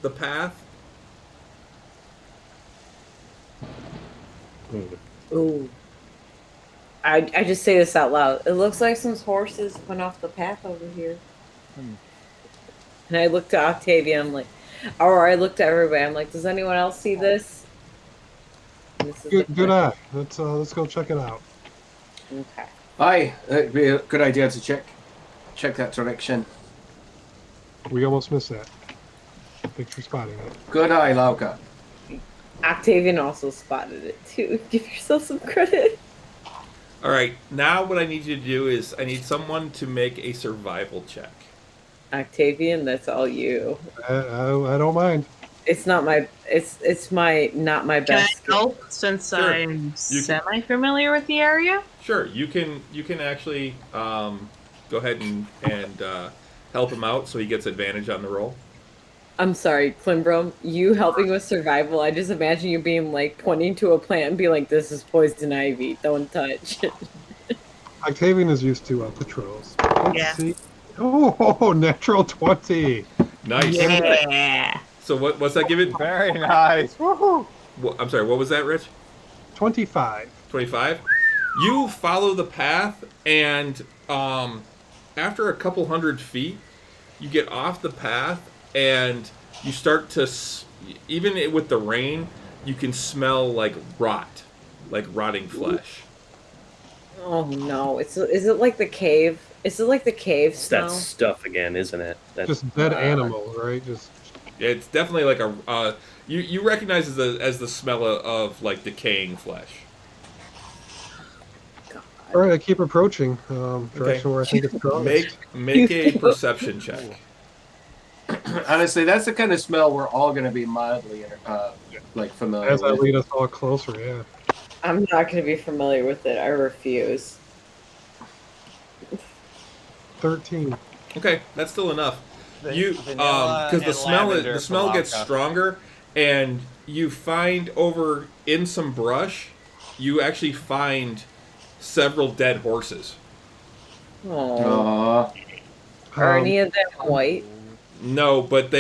the path. Ooh. I just say this out loud. It looks like some horses went off the path over here. And I looked at Octavia, I'm like, or I looked at everybody, I'm like, does anyone else see this? Good eye. Let's go check it out. Okay. Aye, it'd be a good idea to check that direction. We almost missed that. Thanks for spotting it. Good eye, Lauka. Octavian also spotted it too. Give yourself some credit. All right, now what I need you to do is I need someone to make a survival check. Octavian, that's all you. I don't mind. It's not my. It's not my Can best. I help since Sure. I'm semi-familiar with the area? Sure, you can actually go ahead and help him out so he gets advantage on the roll. I'm sorry, Klimbrom. You helping with survival. I just imagine you being like pointing to a plant and be like, "This is poison ivy. Don't touch." Octavian is used to patrols. Let's see. Oh, natural 20. Nice. Yeah. So what's that give it? Very nice. Woohoo! I'm sorry, what was that, Rich? 25. 25. You follow the path, and after a couple hundred feet, you get off the path, and you start to, even with the rain, you can smell like rotting flesh. Oh no! Is it like the cave? Is it like the cave It's smell? that stuff again, isn't it? That, Just dead animals, right? Just It's definitely like a you recognize as the smell of like decaying flesh. all right. I keep approaching direction where I think it's going. Make a perception check. Honestly, that's the kind of smell we're all going to be mildly like familiar As I with. lead us all closer, yeah. I'm not going to be familiar with it. I refuse. 13. Okay, that's still enough. Vanilla Because the and smell lavender gets from stronger, and you find over in some brush, you actually find several dead horses. Oh, are any of them white? No, but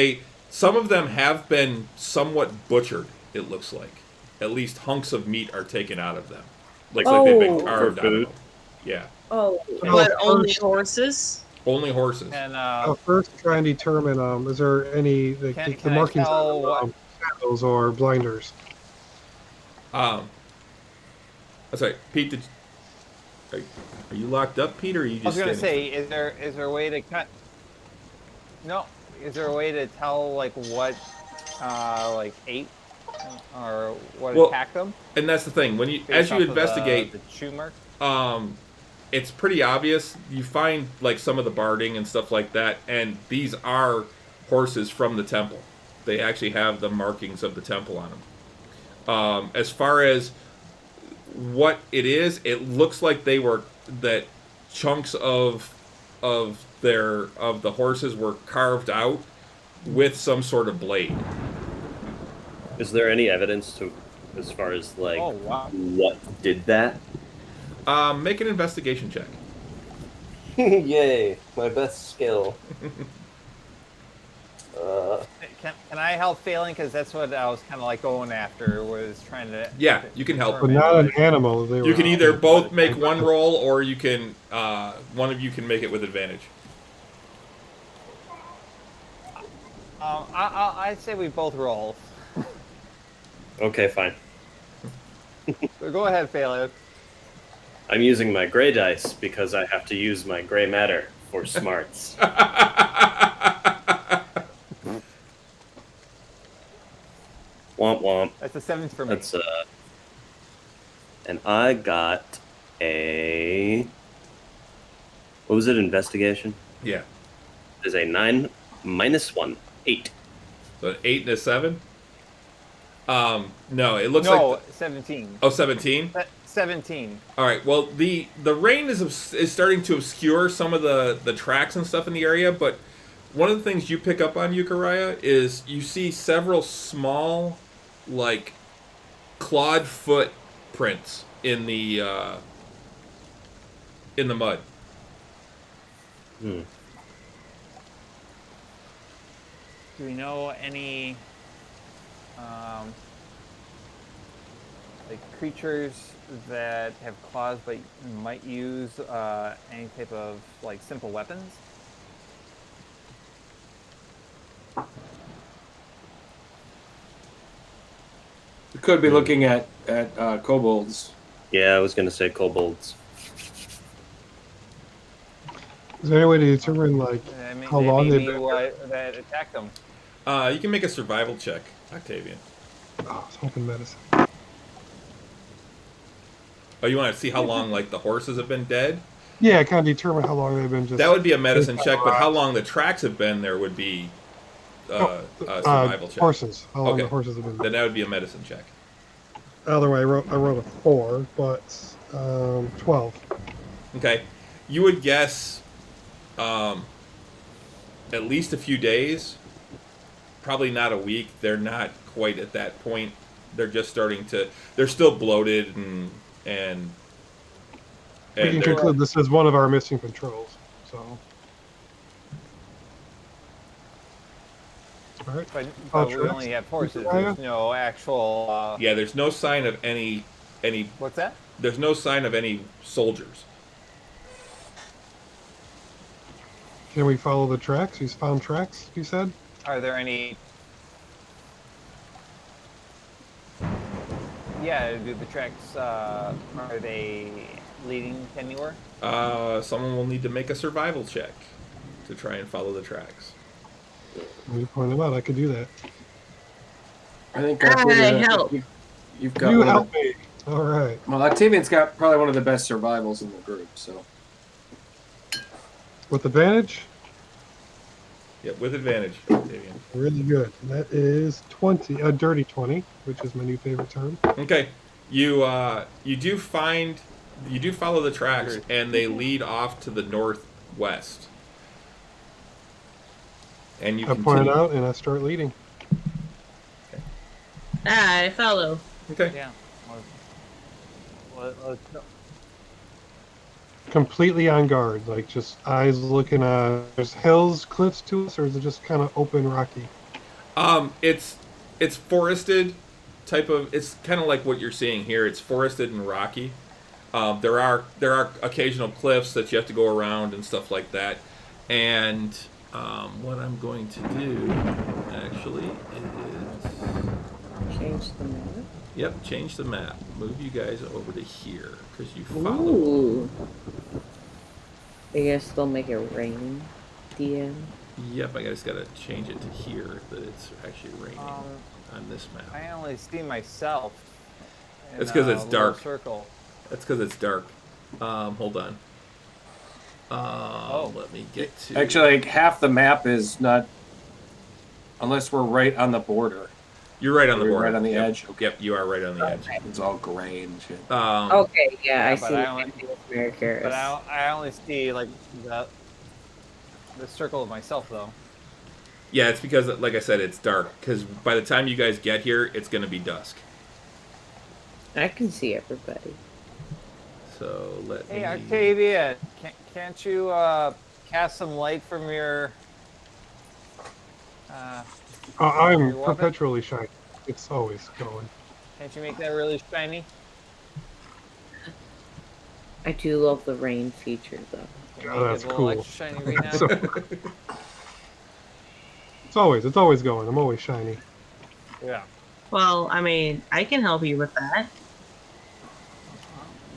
some of them have been somewhat butchered. It looks like at least hunks of meat are taken out of them, like they've been carved out of them. Yeah. Oh, But only horses? Only horses. And I'll first try and determine is there any the can I markings tell on shadows or blinders? That's right, Pete. Are you locked up, Pete, or are you just? I was going to say, is there a way to cut? No, is there a way to tell like what ate or what attacked them? And that's the thing. When as you investigate, the chew mark. It's pretty obvious. You find like some of the barding and stuff like that, and these are horses from the temple. They actually have the markings of the temple on them. As far as what it is, it looks like that chunks of the horses were carved out with some sort of blade. is there any evidence as far as like what did that? Make an investigation check. Yay, my best skill. Can I help failing? Because that's what I was kind of like going after, was trying to. Yeah, you can help. But not an animal. You can either both make one roll, or you can one of you can make it with advantage. I'd say we both roll. Okay, fine. So go ahead, Phelan. I'm using my gray dice because I have to use my gray matter for smarts. Womp womp. That's a 7 for me. That's and I got a. What was it? Investigation. Yeah. There's a 9 minus 1, 8. So an 8 and a 7. No, it looks no, like 17. Oh, 17? 17. All right. Well, the rain is starting to obscure some of the tracks and stuff in the area, but one of the things you pick up on, Euchariah, is you see several small, like, clawed foot prints in the mud. Hmm. Do we know any like creatures that have claws but might use any type of like simple weapons? We could be looking at kobolds. Yeah, I was going to say kobolds. Is there any way to determine like how long they've been? That attacked them? You can make a survival check, Octavian. Oh, I was hoping medicine. Oh, you want to see how long like the horses have been dead? Yeah, kind of determine how long they've been just. That would be a medicine check, but how long the tracks have been there would be a survival check. Horses. How long the horses have been. Then that would be a medicine check. Either way, I wrote a 4, but 12. Okay, you would guess at least a few days, probably not a week. They're not quite at that point. They're just starting to. They're still bloated and we can conclude this is one of our missing controls. So. All right. But we only have horses. There's no actual. Yeah, there's no sign of any. What's that? There's no sign of any soldiers. Can we follow the tracks? He's found tracks, you said? Are there any? Yeah, do the tracks, are they leading anywhere? Someone will need to make a survival check to try and follow the tracks. When you point them out, I could do that. I think help. You've got. You help me. All right. Well, Octavian's got probably one of the best survivals in the group. So. With advantage? Yep, with advantage, Octavian. Really good. That is 20, a dirty 20, which is my new favorite term. Okay, you do follow the tracks, and they lead off to the northwest. And you I point it out and I start leading. Okay. I follow. Okay. Yeah. Let's go. Completely on guard, like just eyes looking there's hills, cliffs to us, or is it just kind of open, rocky? It's forested type of. It's kind of like what you're seeing here. It's forested and rocky. There are occasional cliffs that you have to go around and stuff like that. And what I'm going to do actually is Change the map. Yep, change the map. Move you guys over to here because you follow. Ooh. I guess they'll make it rain. DM. Yep, I just gotta change it to here that it's actually raining on this map. I only see myself. It's because it's dark. Circle. That's because it's dark. Hold on. Let me get to. Actually, like half the map is not, unless we're right on the border. You're right on the border. Right on the edge. Okay. Yep, you are right on the edge. It's all gray and shit. Okay, yeah, I but see. I only- America. But I only see like the circle of myself though. Yeah, it's because, like I said, it's dark. Because by the time you guys get here, it's going to be dusk. I can see everybody. So let me. Hey Octavia, can't you cast some light from your? I'm Your weapon? perpetually shiny. It's always going. Can't you make that really shiny? I do love the rain feature, though. Can you Oh, make that's it a little cool. extra shiny right now? So- it's always going. I'm always shiny. Yeah. Well, I mean, I can help you with that.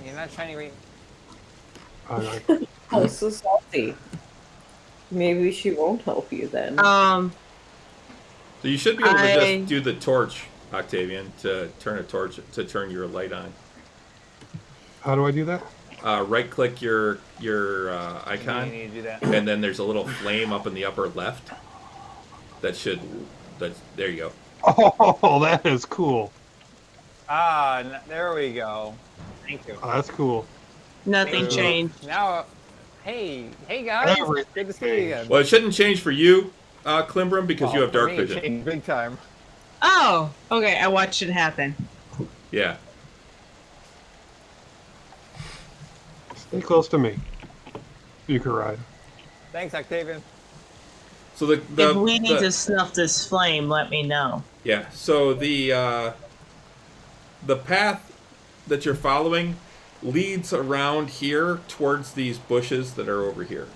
You're not shiny right. Oh, so salty. Maybe she won't help you then. So you should be able to I- just do the torch, Octavian, to turn a torch to turn your light on. How do I do that? Right click your You icon, need to do that. and then there's a little flame up in the upper left. There you go. Oh, that is cool. There we go. Thank you. Oh, that's cool. Nothing Thank you. changed. Now, hey guys, Everything good to see you again. Well, it shouldn't change for you, Klimbram, because you have For dark me, it vision. changed big time. Oh, okay. I watched it happen. Yeah. Stay close to me. You can ride. Thanks, Octavian. So If we need to snuff this flame, let me know. Yeah. So the path that you're following leads around here towards these bushes that are over here.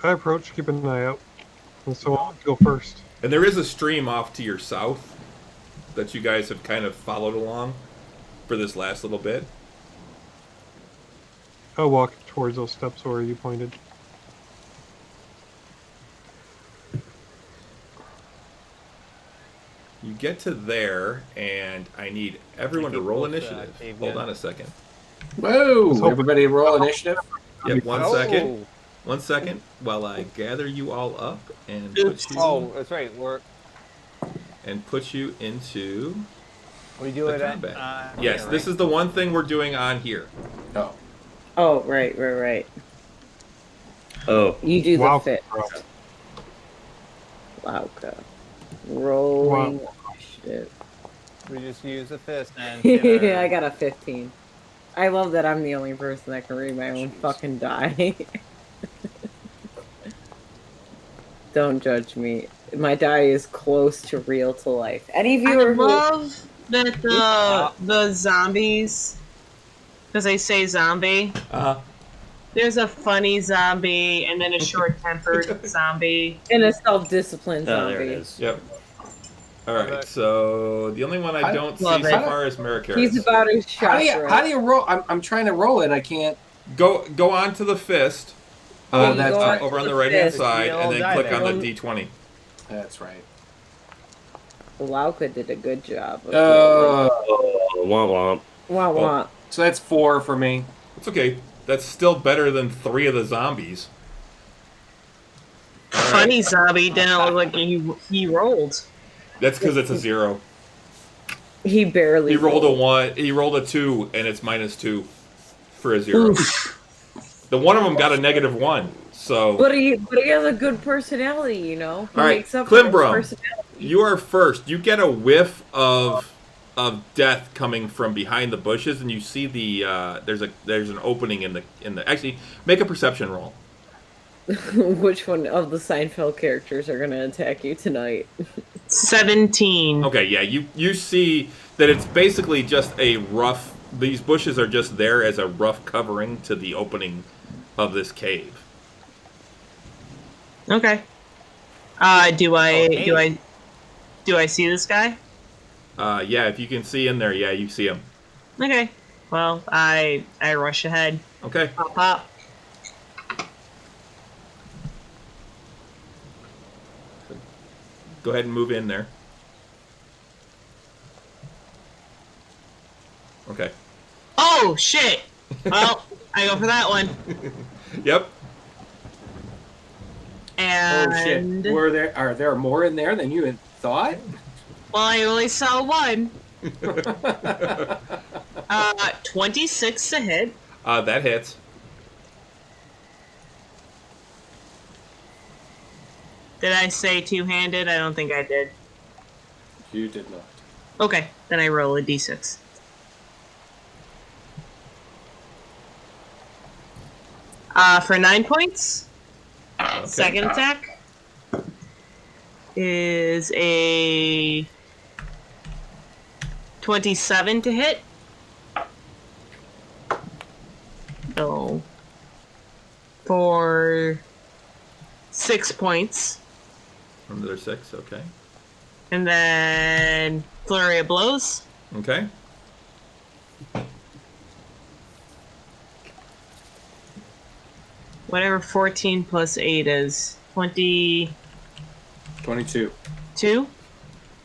I approach, keep an eye out. And so I'll go first. And there is a stream off to your south that you guys have kind of followed along for this last little bit. I'll walk towards those steps where you pointed. You get to there, and I need everyone to roll initiative. Hold on a second. Whoa! Everybody roll initiative. Yep, 1 Oh. second. 1 second while I gather you all up and put you, Oh, that's right. put you into We do the it at combat. here, Yes, right? this is the one thing we're doing on here. Oh. Oh, right. Oh, You do the Wow. fit. Lauka. Rolling initiative. We just use the fist and. I got a 15. I love that I'm the only person that can read my own fucking die. Don't judge me. My die is close to real to life. Any I viewer who love that the zombies, because they say zombie. There's a funny zombie and then a short-tempered zombie. and a self-disciplined Oh, there it zombie. is. Yep. All right. So the only one I don't see love so it. far is Marikaris. He's about as How shot. do you roll? I'm trying to roll it. I can't. Go on to the fist. Oh, that's right. over on the the right hand fist. side, The and old then die click there. on the D20. That's right. Lauka did a good job. Of Oh, womp womp. wah wah. So that's 4 for me. It's okay. That's still better than 3 of the zombies. All right. Funny zombie didn't look like he rolled. That's because it's a 0. He barely. He rolled a 1. He rolled a 2, and it's -2 for a 0. The one of them got a -1. So. But he has a good personality, you know. He All right, makes up for his Klimbrum, personality. you are first. You get a whiff of death coming from behind the bushes, and you see the there's an opening in the. Actually, make a perception roll. Which one of the Seinfeld characters are gonna attack you tonight? 17. Okay, yeah, you see that it's basically just a rough. These bushes are just there as a rough covering to the opening of this cave. Okay. Do I see this guy? Yeah, if you can see in there, yeah, you see him. Okay. Well, I rush ahead. Okay. Pop pop. Go ahead and move in there. Okay. Oh shit! Well, I go for that one. Yep. And Oh shit! Are there more in there than you had thought? well, I only saw one. 26 to hit. That hits. Did I say two-handed? I don't think I did. You did not. Okay, then I roll a d6. For 9 points. Okay. Second attack is a 27 to hit. So for 6 points. Another 6, okay. And then flurry of blows. Okay. Whatever 14 plus 8 is. 22 22.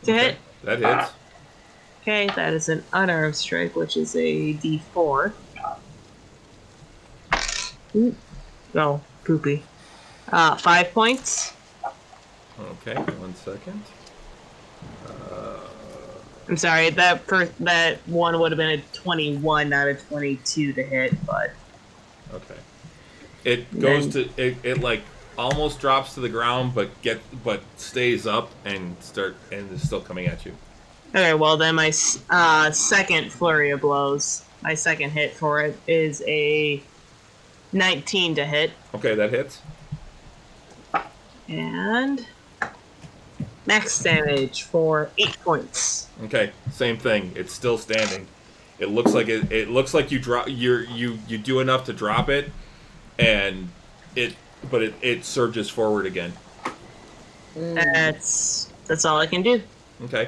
to hit. That hits. Okay, that is an unarmed strike, which is a d4. Ooh. Oh, poopy. 5 points. Okay, 1 second. I'm sorry, that one would have been a 21, not a 22 to hit, but Okay. It goes to it like almost drops to the ground, but stays up and is still coming at you. okay. Well, then my second flurry of blows, my second hit for it is a 19 to hit, Okay, that hits. and max damage for 8 points. Okay, same thing. It's still standing. It looks like it looks like you drop you do enough to drop it, and it surges forward again. That's all I can do. Okay.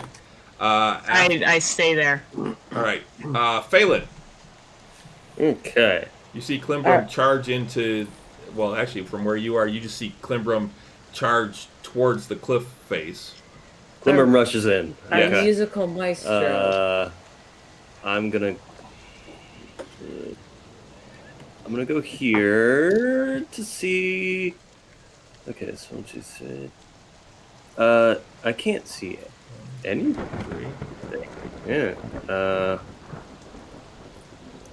I stay there. All right. Phelan, Okay. you see Klimbrum charge into. Well, actually, from where you are, you just see Klimbrum charge towards the cliff face. Klimbrum rushes in. Our Yeah. musical maestro. I'm gonna go here to see. Okay, so what you said. I can't see anything. Yeah.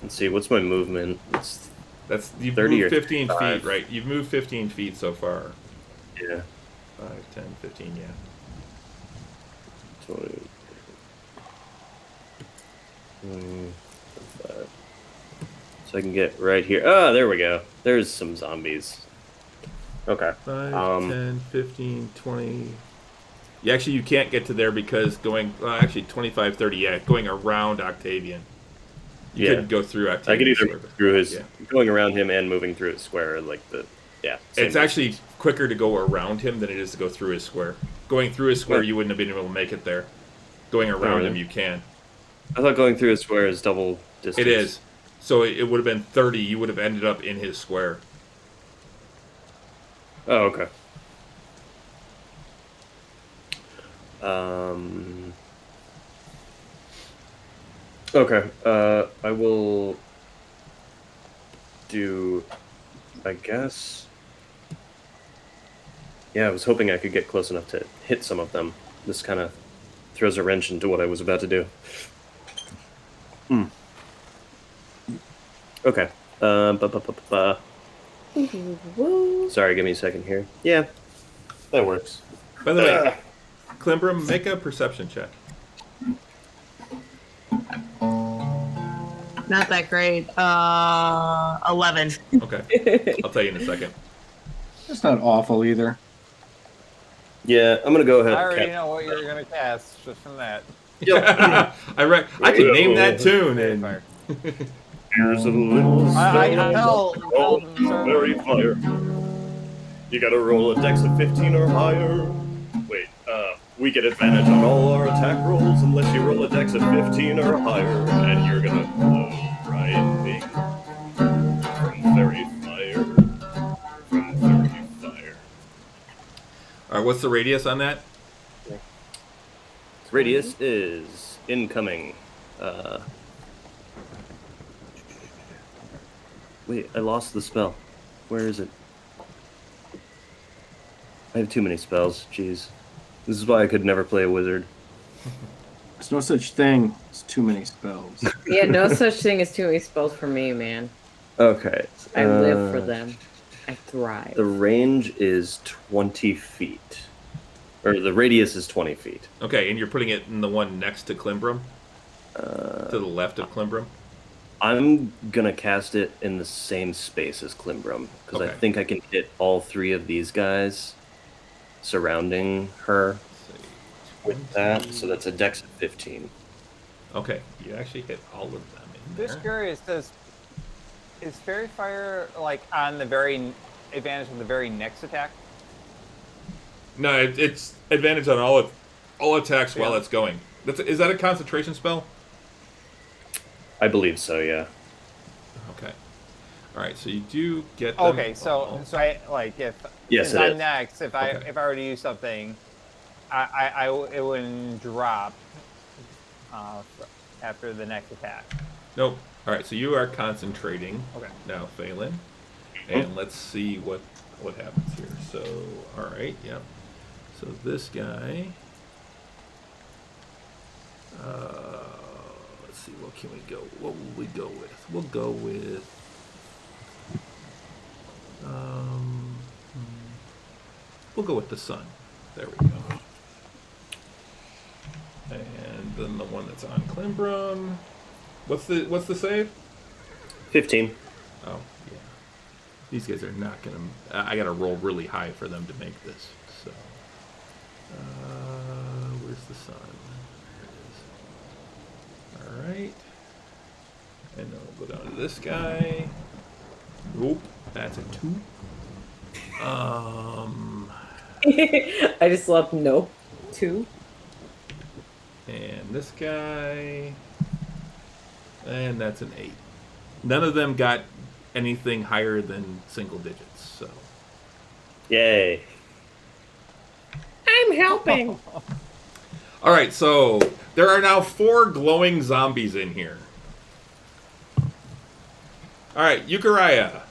Let's see. What's my movement? You've 30 moved or 15 35. feet, right? You've moved 15 feet so far. Yeah. 5, 10, 15, yeah. 20. 25. So I can get right here. Ah, there we go. There's some zombies. Okay. 5, 10, 15, 20. Yeah, actually, you can't get to there because actually, 25, 30, yeah, going around Octavian. You couldn't go through I could Octavian's either square. through his going around him and moving through his square, like the It's actually quicker to go around him than it is to go through his square. Going through his square, Yeah. you wouldn't have been able to make it there. Going around really? him, you can. I thought going through his square is double distance. It is. So it would have been 30. You would have ended up in his square. Oh, okay. Okay. I will do, I guess. Yeah, I was hoping I could get close enough to hit some of them. This kind of throws a wrench into what I was about to do. Okay. Sorry, give me a second here. Yeah, that works. By the way, Klimbram, make a perception check. Not that great. 11. Okay. I'll tell you in a second. That's not awful either. Yeah, I'm gonna go ahead. I already know what you're gonna cast just from that. I can name that tune. And Here's a little I tell very fire. You gotta roll a dex of 15 or higher. Wait, we get advantage on all our attack rolls unless you roll a dex of 15 or higher, and you're gonna blow rising from very fire. From very fire. all right, what's the radius on that? Radius is incoming. Wait, I lost the spell. Where is it? I have too many spells. Jeez. This is why I could never play a wizard. There's no such thing as too many spells. Yeah, no such thing as too many spells for me, man. Okay. I live for them. I thrive. The range is 20 feet. Or the radius is 20 feet. Okay, and you're putting it in the one next to Klimbram? To the left of Klimbram? I'm gonna cast it in the same space as Klimbram, because I think I can hit all three of these guys surrounding her with that. So that's a dex of 15. Okay, you actually hit all of them in there. Just curious, is Fairy Fire like on the very advantage of the very next attack? No, it's advantage on all attacks while it's going. Is that a concentration spell? I believe so, yeah. Okay. All right, so you do get them Okay, so I like if Yes, it I'm is. next, if I were to use something, it wouldn't drop after the next attack. Nope. All right, so you are concentrating. Okay. Now, Phelan, and let's see what happens here. So, all right, yep. So this guy. Let's see, what can we go? What will we go with? We'll go with. We'll go with the sun. There we go. And then the one that's on Klimbram. What's the save? 15. Oh, yeah. These guys are not gonna. I gotta roll really high for them to make this. So, where's the sun? There it is. All right. And then we'll go down to this guy. Nope, that's a 2. I just love no 2. And this guy. And that's an 8. None of them got anything higher than single digits, so. Yay. I'm helping. All right, so there are now 4 glowing zombies in here. All right, Euchariah.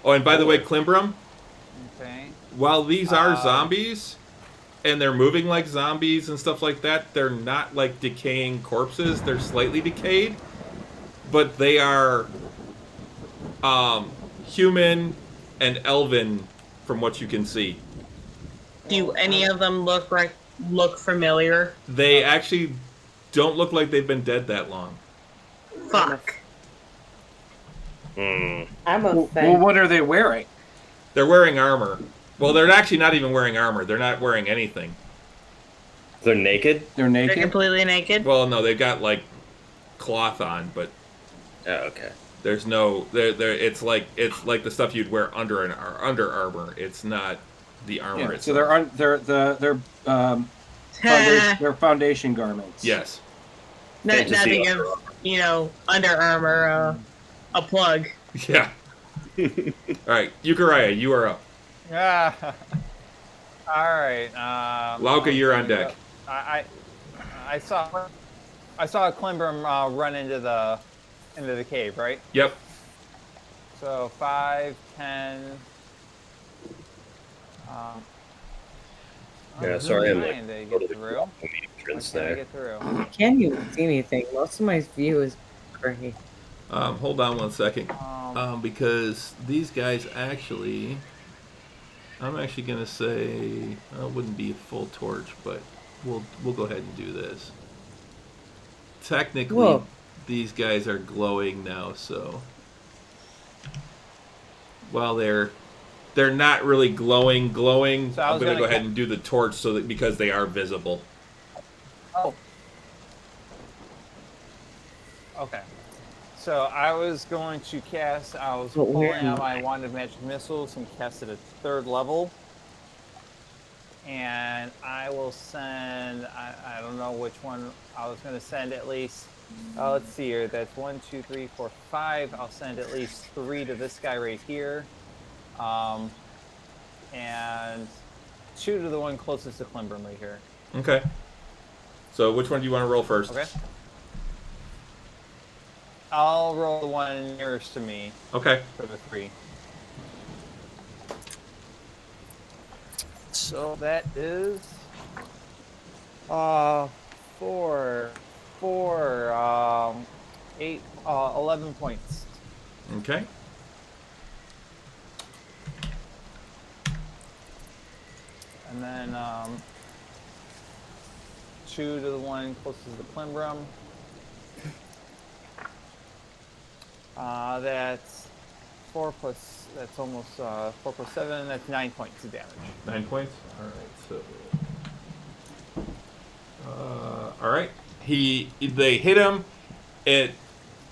Oh, and by the way, Klimbram, Okay. while these are zombies, and they're moving like zombies and stuff like that, they're not like decaying corpses. They're slightly decayed, but they are human and elven from what you can see. Do any of them look familiar? They actually don't look like they've been dead that long. Fuck. I'm Well, offended. what are they wearing? They're wearing armor. Well, they're actually not even wearing armor. They're not wearing anything. They're naked? They're They're naked. completely naked. Well, no, they've got like cloth on, but Oh, okay. there's no. It's like the stuff you'd wear under armor. It's not the armor. Yeah, itself. so they're foundation garments. Yes. Nothing of, Under Armour, a plug. Yeah. All right, Yukaraya, you are up. Yeah. All right. Lauka, you're on deck. I saw a Klimbrim run into the cave, right? Yep. So 5, 10. Yeah, sorry, I'm trying to get through. entrance Why can't I there. get through? Can't even see anything. Most of my view is gray. Hold on one second. Um, Because these guys actually, I'm actually gonna say it wouldn't be a full torch, but we'll go ahead and do this. Technically, Whoa. these guys are glowing now, so while they're not really glowing. So I I'm was gonna gonna go ahead and do the torch so that because they are visible. Oh. Okay. So I was going to cast. I was But where pulling am out my wand of magic missiles and cast it at 3rd level. And I will send. I don't know which one. I was going to send at least. Let's see here. That's 1, 2, 3, 4, 5. I'll send at least 3 to this guy right here. And 2 to the one closest to Klimbrim right here. Okay. So which one do you want to roll first? Okay. I'll roll the one nearest to me Okay. for the 3. So that is 4, 8, 11 points. Okay. And then 2 to the one closest to Klimbrim. That's 4 plus. That's almost 4 plus 7. That's 9 points of damage. 9 points. All right. So. All right. They hit him. It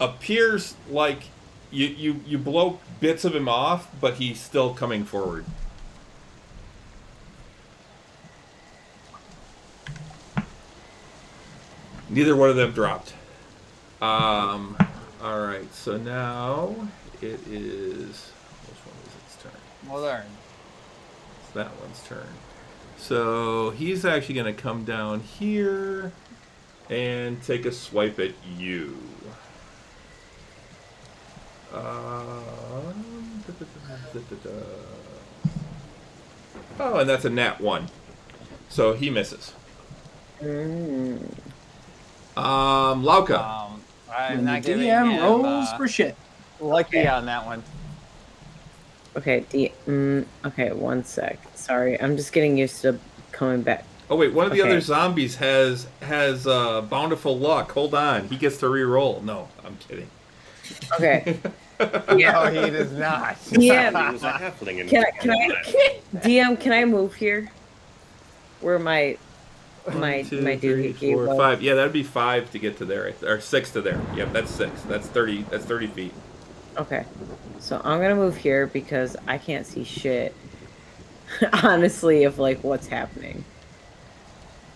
appears like you blow bits of him off, but he's still coming forward. Neither one of them dropped. All right. So now it is. Which one is its turn? Well done. It's that one's turn. So he's actually going to come down here and take a swipe at you. Oh, and that's a nat 1. So he misses. Lauka. I'm And not the giving DM him, rolls for shit. lucky on that one. Okay, okay, one sec. Sorry, I'm just getting used to coming back. Oh wait, one of the Okay. other zombies has bountiful luck. Hold on, he gets to re-roll. No, I'm kidding. Okay. No, he does not. Yeah. He was a halfling in DM, can I move here? Where my One, two, dude three, gave four, up. 5. Yeah, that'd be 5 to get to there, or 6 to there. Yep, that's 6. That's 30. That's 30 feet. Okay. So I'm gonna move here because I can't see shit. Honestly, of like what's happening.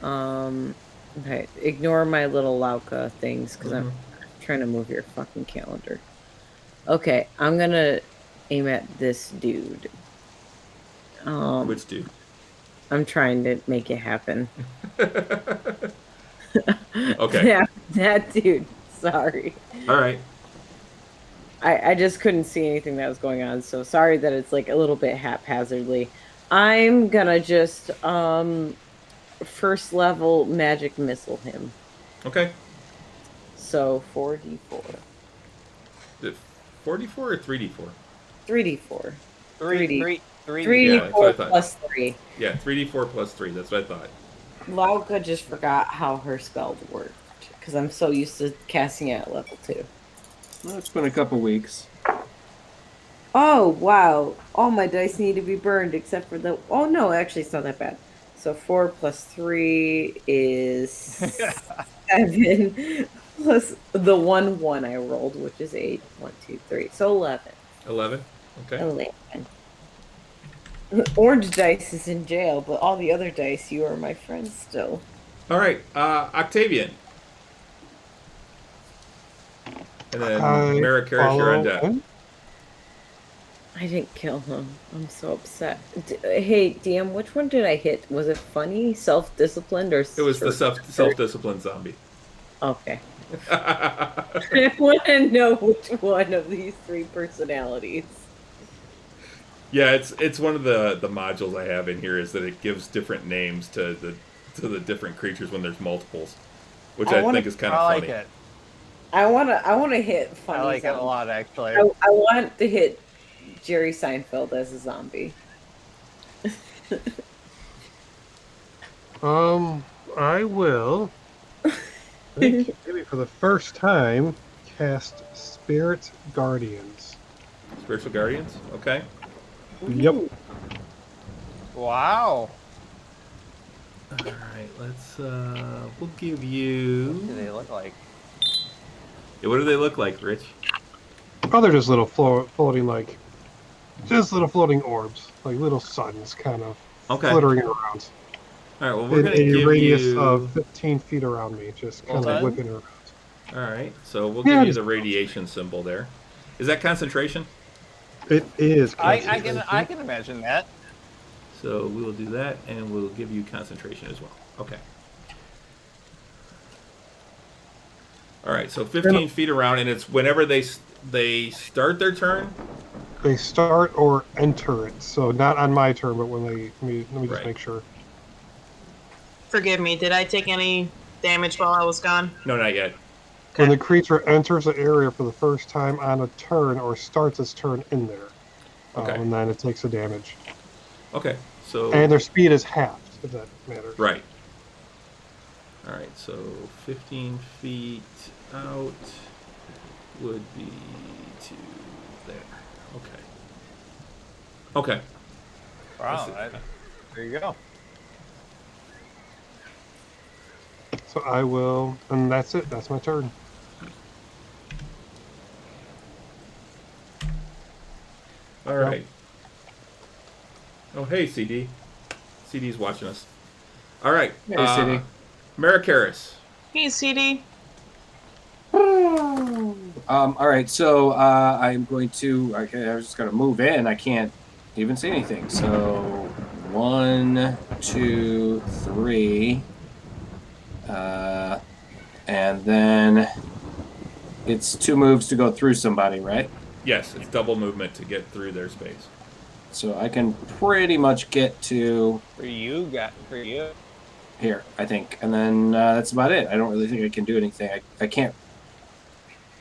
Okay. Ignore my little Lauka things because I'm trying to move your fucking calendar. Okay, I'm gonna aim at this dude. Which dude? I'm trying to make it happen. Okay. That dude. Sorry. All right. I just couldn't see anything that was going on, so sorry that it's like a little bit haphazardly. I'm gonna just first level magic missile him. Okay. So 4d4. The 4d4 or 3d4? 3d4. 3D. 3d4 Yeah, that's what I thought. plus 3. Yeah, 3d4 plus 3. That's what I thought. Lauka just forgot how her spell worked because I'm so used to casting it at level 2. Well, it's been a couple weeks. Oh, wow. All my dice need to be burned except for the. Oh, no, actually, it's not that bad. So 4 plus 3 is 7 plus the 1 I rolled, which is 8. 1, 2, 3. So 11. 11. Okay. 11. Orange dice is in jail, but all the other dice, you are my friends still. All right. Octavian. And then I Marikaris, you're on follow deck. him. I didn't kill him. I'm so upset. Hey, DM, which one did I hit? Was it funny, self-disciplined, or It was the self-disciplined zombie. Okay. I want to know which one of these 3 personalities. Yeah, it's one of the modules I have in here is that it gives different names to the different creatures when there's multiples, which I think is kind of I funny. like it. I want to hit funny. I like it a zombie. lot, actually. I want to hit Jerry Seinfeld as a zombie. I will. I think maybe for the first time, cast Spirit Guardians. Spiritual Guardians. Okay. Yep. Wow. All right. Let's. We'll give What do you. they look like? Yeah, what do they look like, Rich? Oh, they're just little floating, like, just little floating orbs, like little suns, kind of Okay. flittering around. All right. Well, we're In gonna a give radius you. of 15 feet around me, just kind Okay. of whipping around. All right. So we'll Yeah, give you just- the radiation symbol there. Is that concentration? It is. I concentration. can imagine that. So we will do that, and we'll give you concentration as well. Okay. All right. So 15 feet around, and it's whenever they start their turn. They start or enter it, so not on my turn, but when they. Let me just Right. make sure. Forgive me, did I take any damage while I was gone? No, not yet. When the creature enters the area for the first time on a turn or starts its turn in there, Okay. and then it takes the damage. Okay. So. And their speed is halved, if that matters. Right. All right, so 15 feet out would be to there. Okay. Okay. Wow. I see. There you go. So I will, and that's it. That's my turn. All right. Oh, hey, CD. CD's watching us. All right. Hey, CD. Marikaris. Hey, CD. All right, so I'm going to. Okay, I was just going to move in. I can't even see anything. So 1, 2, 3, and then it's 2 moves to go through somebody, right? Yes, it's double movement to get through their space. So I can pretty much get to For you. here, I think, and then that's about it. I don't really think I can do anything. I can't.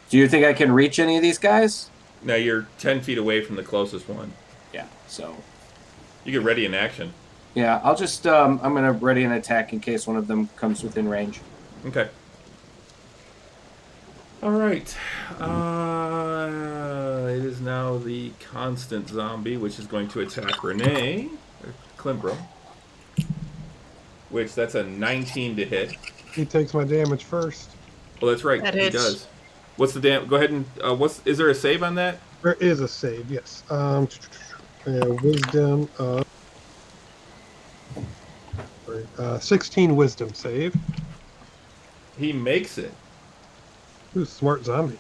Do you think I can reach any of these guys? Now you're 10 feet away from the closest one. Yeah. So You get ready in action. yeah, I'll just I'm gonna ready an attack in case one of them comes within range. Okay. All right. It is now the constant zombie, which is going to attack Renee, or Klimbro. Which that's a 19 to hit. He takes my damage first. Well, that's right. That He hits. does. What's the damage? Go ahead and is there a save on that? There is a save, yes. Wisdom of 16 wisdom save. He makes it. Ooh, smart zombie.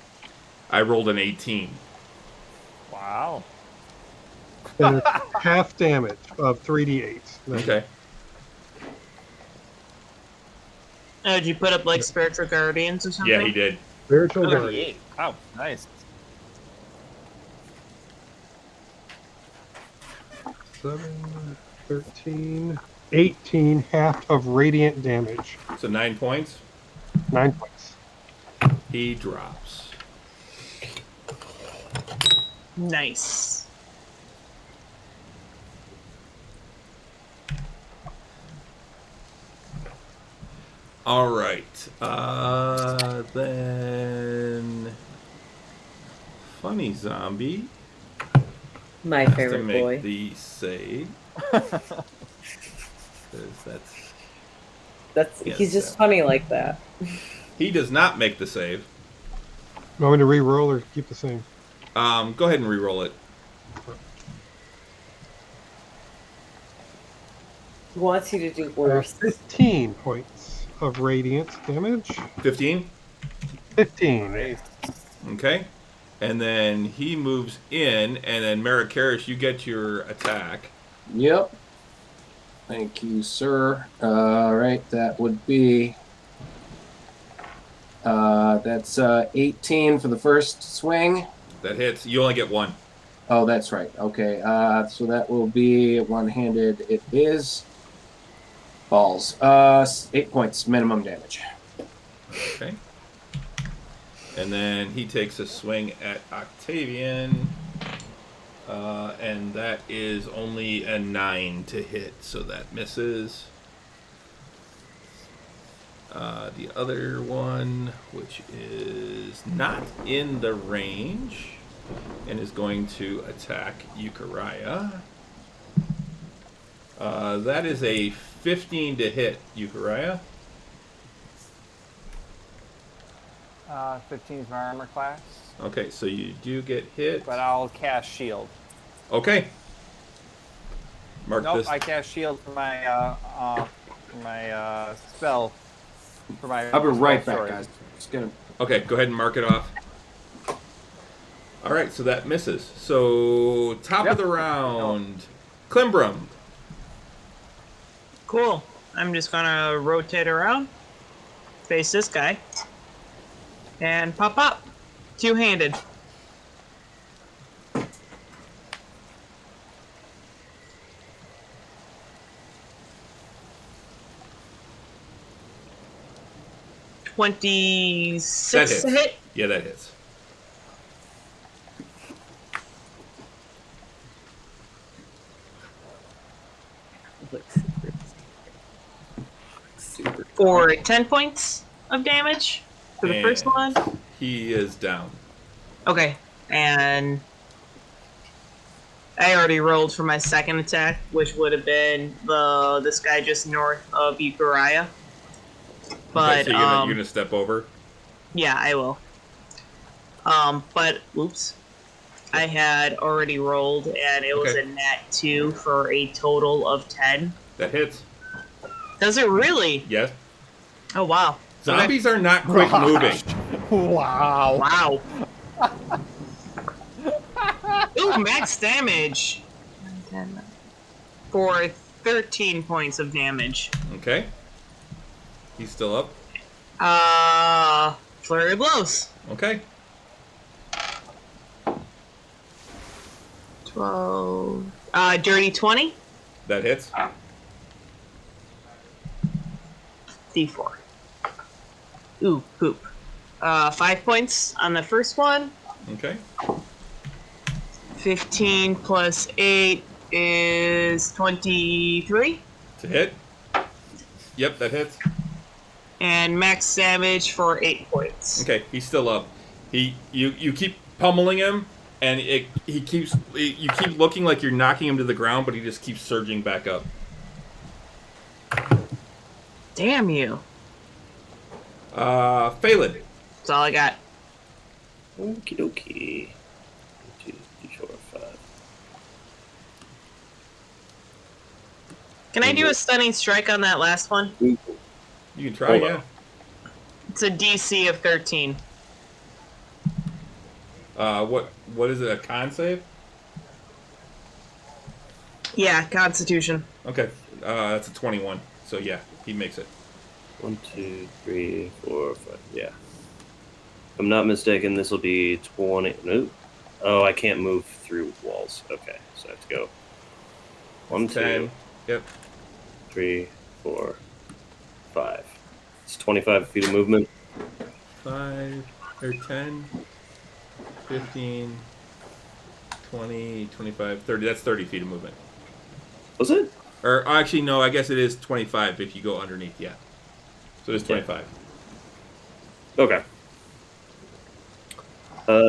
I rolled an 18. Wow. And it's half damage of 3d8. Okay. Oh, did you put up like spiritual guardians or something? Yeah, he did. Spiritual guardian. 38. Wow. Nice. 7, 13, 18, half of radiant damage. So 9 points. 9 points. He drops. Nice. All right. Then funny zombie My has to favorite make boy. the save. 'Cause Yes, He's just so. funny like that. He does not make the save. Want me to re-roll or keep the same? Go ahead and re-roll it. He wants you to do worse. 15 points of radiant damage. 15. 15. Nice. Okay. And then he moves in, and then Marikaris, you get your attack. Yep. Thank you, sir. All right, that would be that's 18 for the first swing. That hits. You only get one. Oh, that's right. Okay, so that will be one-handed. It is balls. 8 points minimum damage. Okay. And then he takes a swing at Octavian. And that is only a 9 to hit, so that misses. The other one, which is not in the range, and is going to attack Euchariah. That is a 15 to hit, Euchariah. 15 is my armor class, Okay, so you do get hit. but I'll cast shield. Okay. Mark Nope, this. I cast shield for my spell. For my I'll be right spell back, sword. guys. Just gonna. Okay, go ahead and mark it off. All right, so that misses. So top of the round, Klimbrum. Cool. I'm just gonna rotate around, face this guy, and pop up. Two-handed. That 26 hits. to hit. Yeah, that hits. Super. For 10 points of damage for the first And one. He is down. Okay, and I already rolled for my second attack, which would have been this guy just north of Euchariah. But Okay, so you're gonna step over. yeah, I will. But oops, I had already rolled, and it was Okay. a nat 2 for a total of 10. That hits. Does it really? Yes. Oh wow. Zombies are not quick moving. Wow. Wow. Ooh, max damage. 10, for 13 points of damage. Okay. He's still up. Flurry of blows. Okay. 12. Dirty 20. That hits. D4. Ooh, poop. 5 points on the first one. Okay. 15 plus 8 is 23. To hit. Yep, that hits. And max damage for 8 points. Okay, he's still up. You keep pummeling him, and you keep looking like you're knocking him to the ground, but he just keeps surging back up. Damn you. Phelan. That's all I got. Okie dokie. 2, 3, 4, 5. Can I do a stunning strike on that last one? You can try, yeah. It's a DC of 13. What is it? A con save? Yeah, Constitution. Okay, that's a 21. So yeah, he makes it. 1, 2, 3, 4, 5. Yeah. If I'm not mistaken, this will be 20. Nope. Oh, I can't move through walls. Okay, so I have to go 1, 10. 2, Yep. 3, 4, 5. It's 25 feet of movement. 5 or 10, 15, 20, 25, 30. That's 30 feet of movement. Was it? Or actually, no. I guess it is 25 if you go underneath. Yeah. So it's 25. Okay.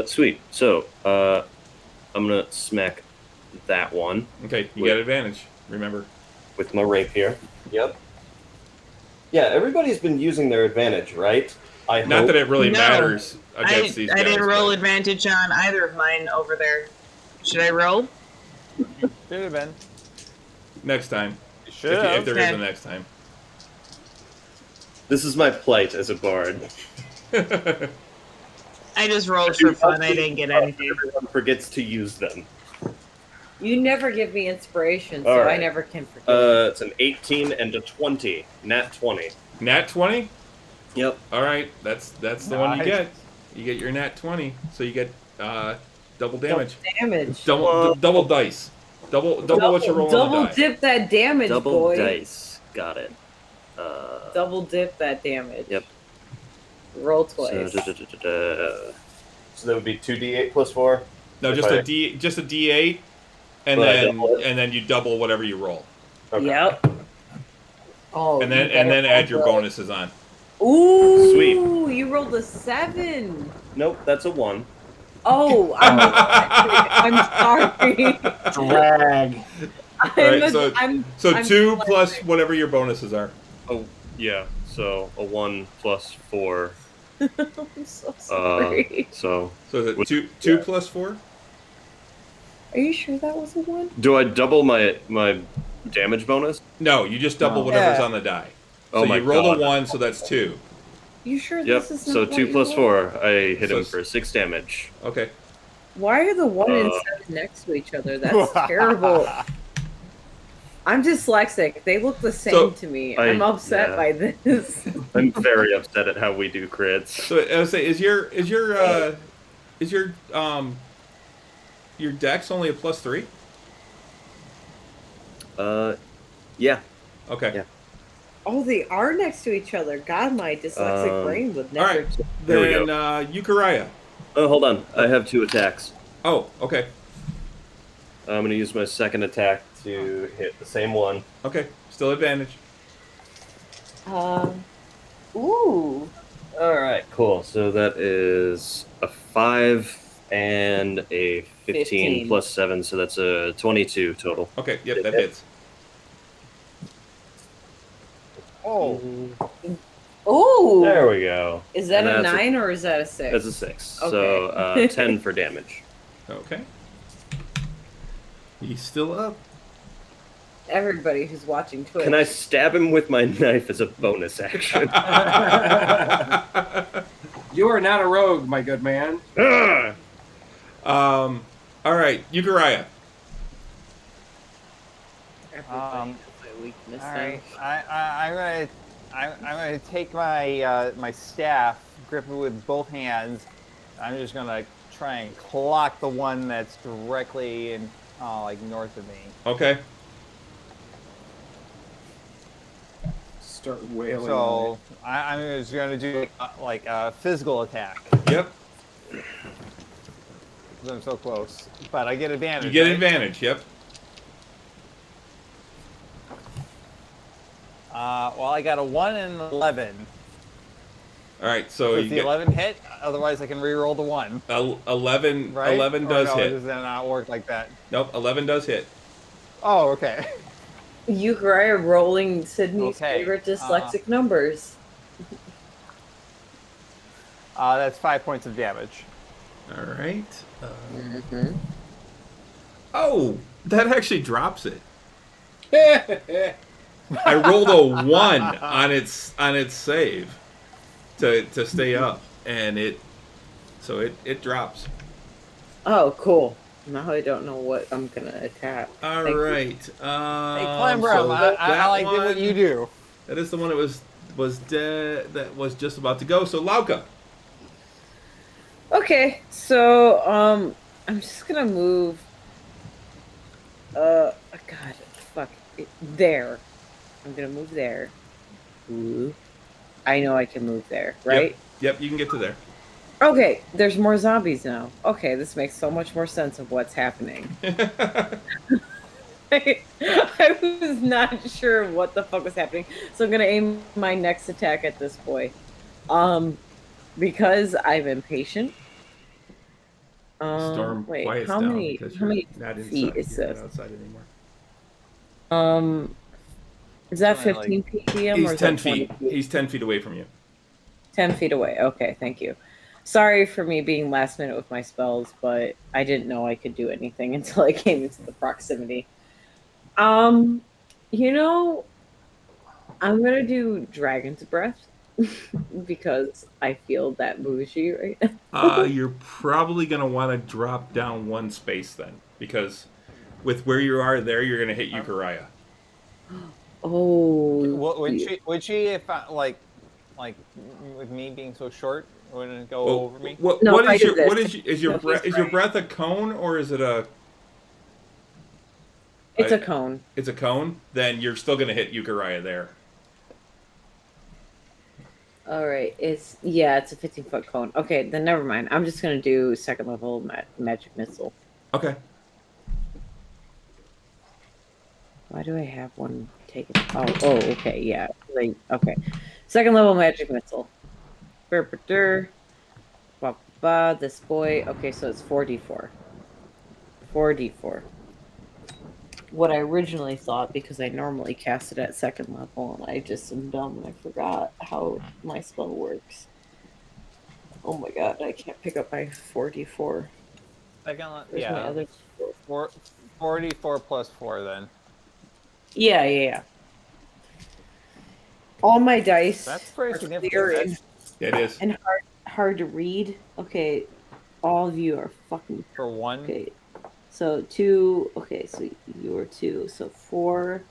Sweet. So, I'm gonna smack that one Okay, you get advantage. Remember. with my rapier. Yep. Yeah, everybody's been using their advantage, right? I Not hope. that it really No. matters I against these guys. didn't roll but- advantage on either of mine over there. Should I roll? Should have been. Next time. Should If have. there is Okay. a next time. This is my plight as a bard. I just rolled for fun. I didn't get anything. Everyone forgets to use them. You never give me inspiration, so All I right. never can forget. It's an 18 and a 20. Nat 20. Nat 20? Yep. All right, that's the one you Nice. get. You get your nat 20, so you get double damage. Damage. Double dice. Double what you roll on Double the die. dip that damage, Double boy. dice. Got it. Double dip that damage. Yep. Roll So, twice. so that would be 2d8 plus 4? No, If just I- a D8, and But I then double it? and then you double whatever you roll, Okay. Yep. Oh. and you then better add your roll. bonuses on. Ooh. Sweet. You rolled a 7. Nope, that's a 1. Oh, I'm sorry. Drag. Right, so- I'm So I'm 2 dyslexic. plus whatever your bonuses are. Oh, yeah. So a 1 plus 4. I'm so sorry. So So is it two plus 4? Are you sure that was a 1? do I double my damage bonus? No, you just double No. whatever's Yeah. on the die. Oh So my you rolled God. a 1, so that's 2. You sure Yep. this is not So what 2 you plus rolled? 4. I hit So him it's- for 6 damage. Okay. Why are the 1 and Uh, 7 next to each other? That's terrible. I'm dyslexic. They look the same So- to me. I- I'm upset yeah. by this. I'm very upset at how we do crits. So I would say, is your dex only a +3? Yeah. Okay. Yeah. Oh, they are next to each other. God, my dyslexic brain would All never. right. There we Then go. Euchariah. Oh, hold on. I have 2 attacks. Oh, okay. I'm going to use my second attack to hit the same one. Okay. Still advantage. Ooh. All right, cool. So that is a 5 and a 15 15. plus 7, so that's a 22 total. Okay. Yep, that hits. Oh, Ooh. There we go. Is that And a that's 9 or is that a 6? That's a 6. Okay. So 10 for damage. Okay. He's still up. Everybody who's watching Twitch. Can I stab him with my knife as a bonus action? You are not a rogue, my good man. Ah! All right, Euchariah. Everybody has my weakness. all right. I'm gonna take my my staff, grip it with both hands. I'm just gonna try and clock the one that's directly in like north of me. Okay. Start wailing. So I'm just gonna do like a physical attack Yep. because I'm so close. But I get advantage. You get right? advantage. Yep. Well, I got a 1 and an 11. All right. So Does you the get 11 hit? Otherwise, I can re-roll the 1. 11. Right? 11 Or does no, hit. Does that not work like that? Nope. 11 does hit. Oh, okay. Euchariah rolling Sydney's Okay, favorite dyslexic numbers. That's 5 points of damage. All right. Oh, that actually drops it. I rolled a 1 on its save to stay up, and it drops. Oh, cool. Now I don't know what I'm gonna attack. All Thank you. right. Hey, climb so Brum, I that like doing what one- you do. That is the one that was dead. That was just about to go. So Lauka. Okay, so I'm just gonna move. God, fuck it, there. I'm gonna move there. Ooh. I know I can move there, right? Yep. You can get to there. Okay, there's more zombies now. Okay, this makes so much more sense of what's happening. I was not sure what the fuck was happening, so I'm gonna aim my next attack at this boy. Because I'm impatient, Storm Wait, quiets how down many because how you're many not feet inside. is You're not this? outside anymore. Is that Something like- 15 feet DM He's or is 10 that 20 feet. He's 10 feet away from you. 10 feet away. Okay, thank you. Sorry for me being last minute with my spells, but I didn't know I could do anything until I came into the proximity. You know, I'm gonna do Dragon's Breath because I feel that bougie right now. You're probably going to want to drop down one space then, because with where you are there, you're going to hit Euchariah. Oh, Would she if like with me being so short, wouldn't it go Well, over me? No, what if I is did your this- what is your no, breath? he's Is your right. breath a cone or is it a? It's a cone. It's a cone. Then you're still going to hit Euchariah there. All right, it's a 15-foot cone. Okay, then never mind. I'm just gonna do second level magic missile. Okay. Why do I have one taken? Oh, okay, yeah. Right, okay. Second level magic missile. This boy. Okay, so it's 4d4. 4d4. What I originally thought, because I normally cast it at second level, and I just am dumb and I forgot how my spell works. Oh my god, I can't pick up my 4d4. Second, Where's my other 44 plus 4 then. Yeah. All my dice That's pretty are significant. clear That's It is. and hard to read. Okay, all of you are fucking for one. okay. So 2. Okay, so you are 2. So 4.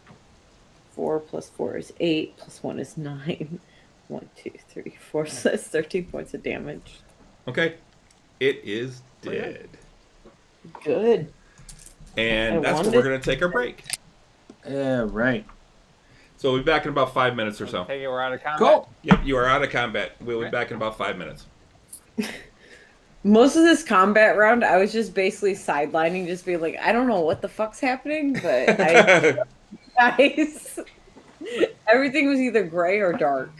4 plus 4 is 8. Plus 1 is 9. 1, 2, 3, 4. So that's 13 points of damage. Okay. It is dead. Good. And I that's where wanted- we're going to take our break. Yeah, right. So we'll be back in about 5 minutes or so. Take it, we're out of combat. Cool. Yep, you are out of combat. We'll be back in about 5 minutes. Most of this combat round, I was just basically sidelining, just being like, I don't know what the fuck's happening, but guys, everything was either gray or dark.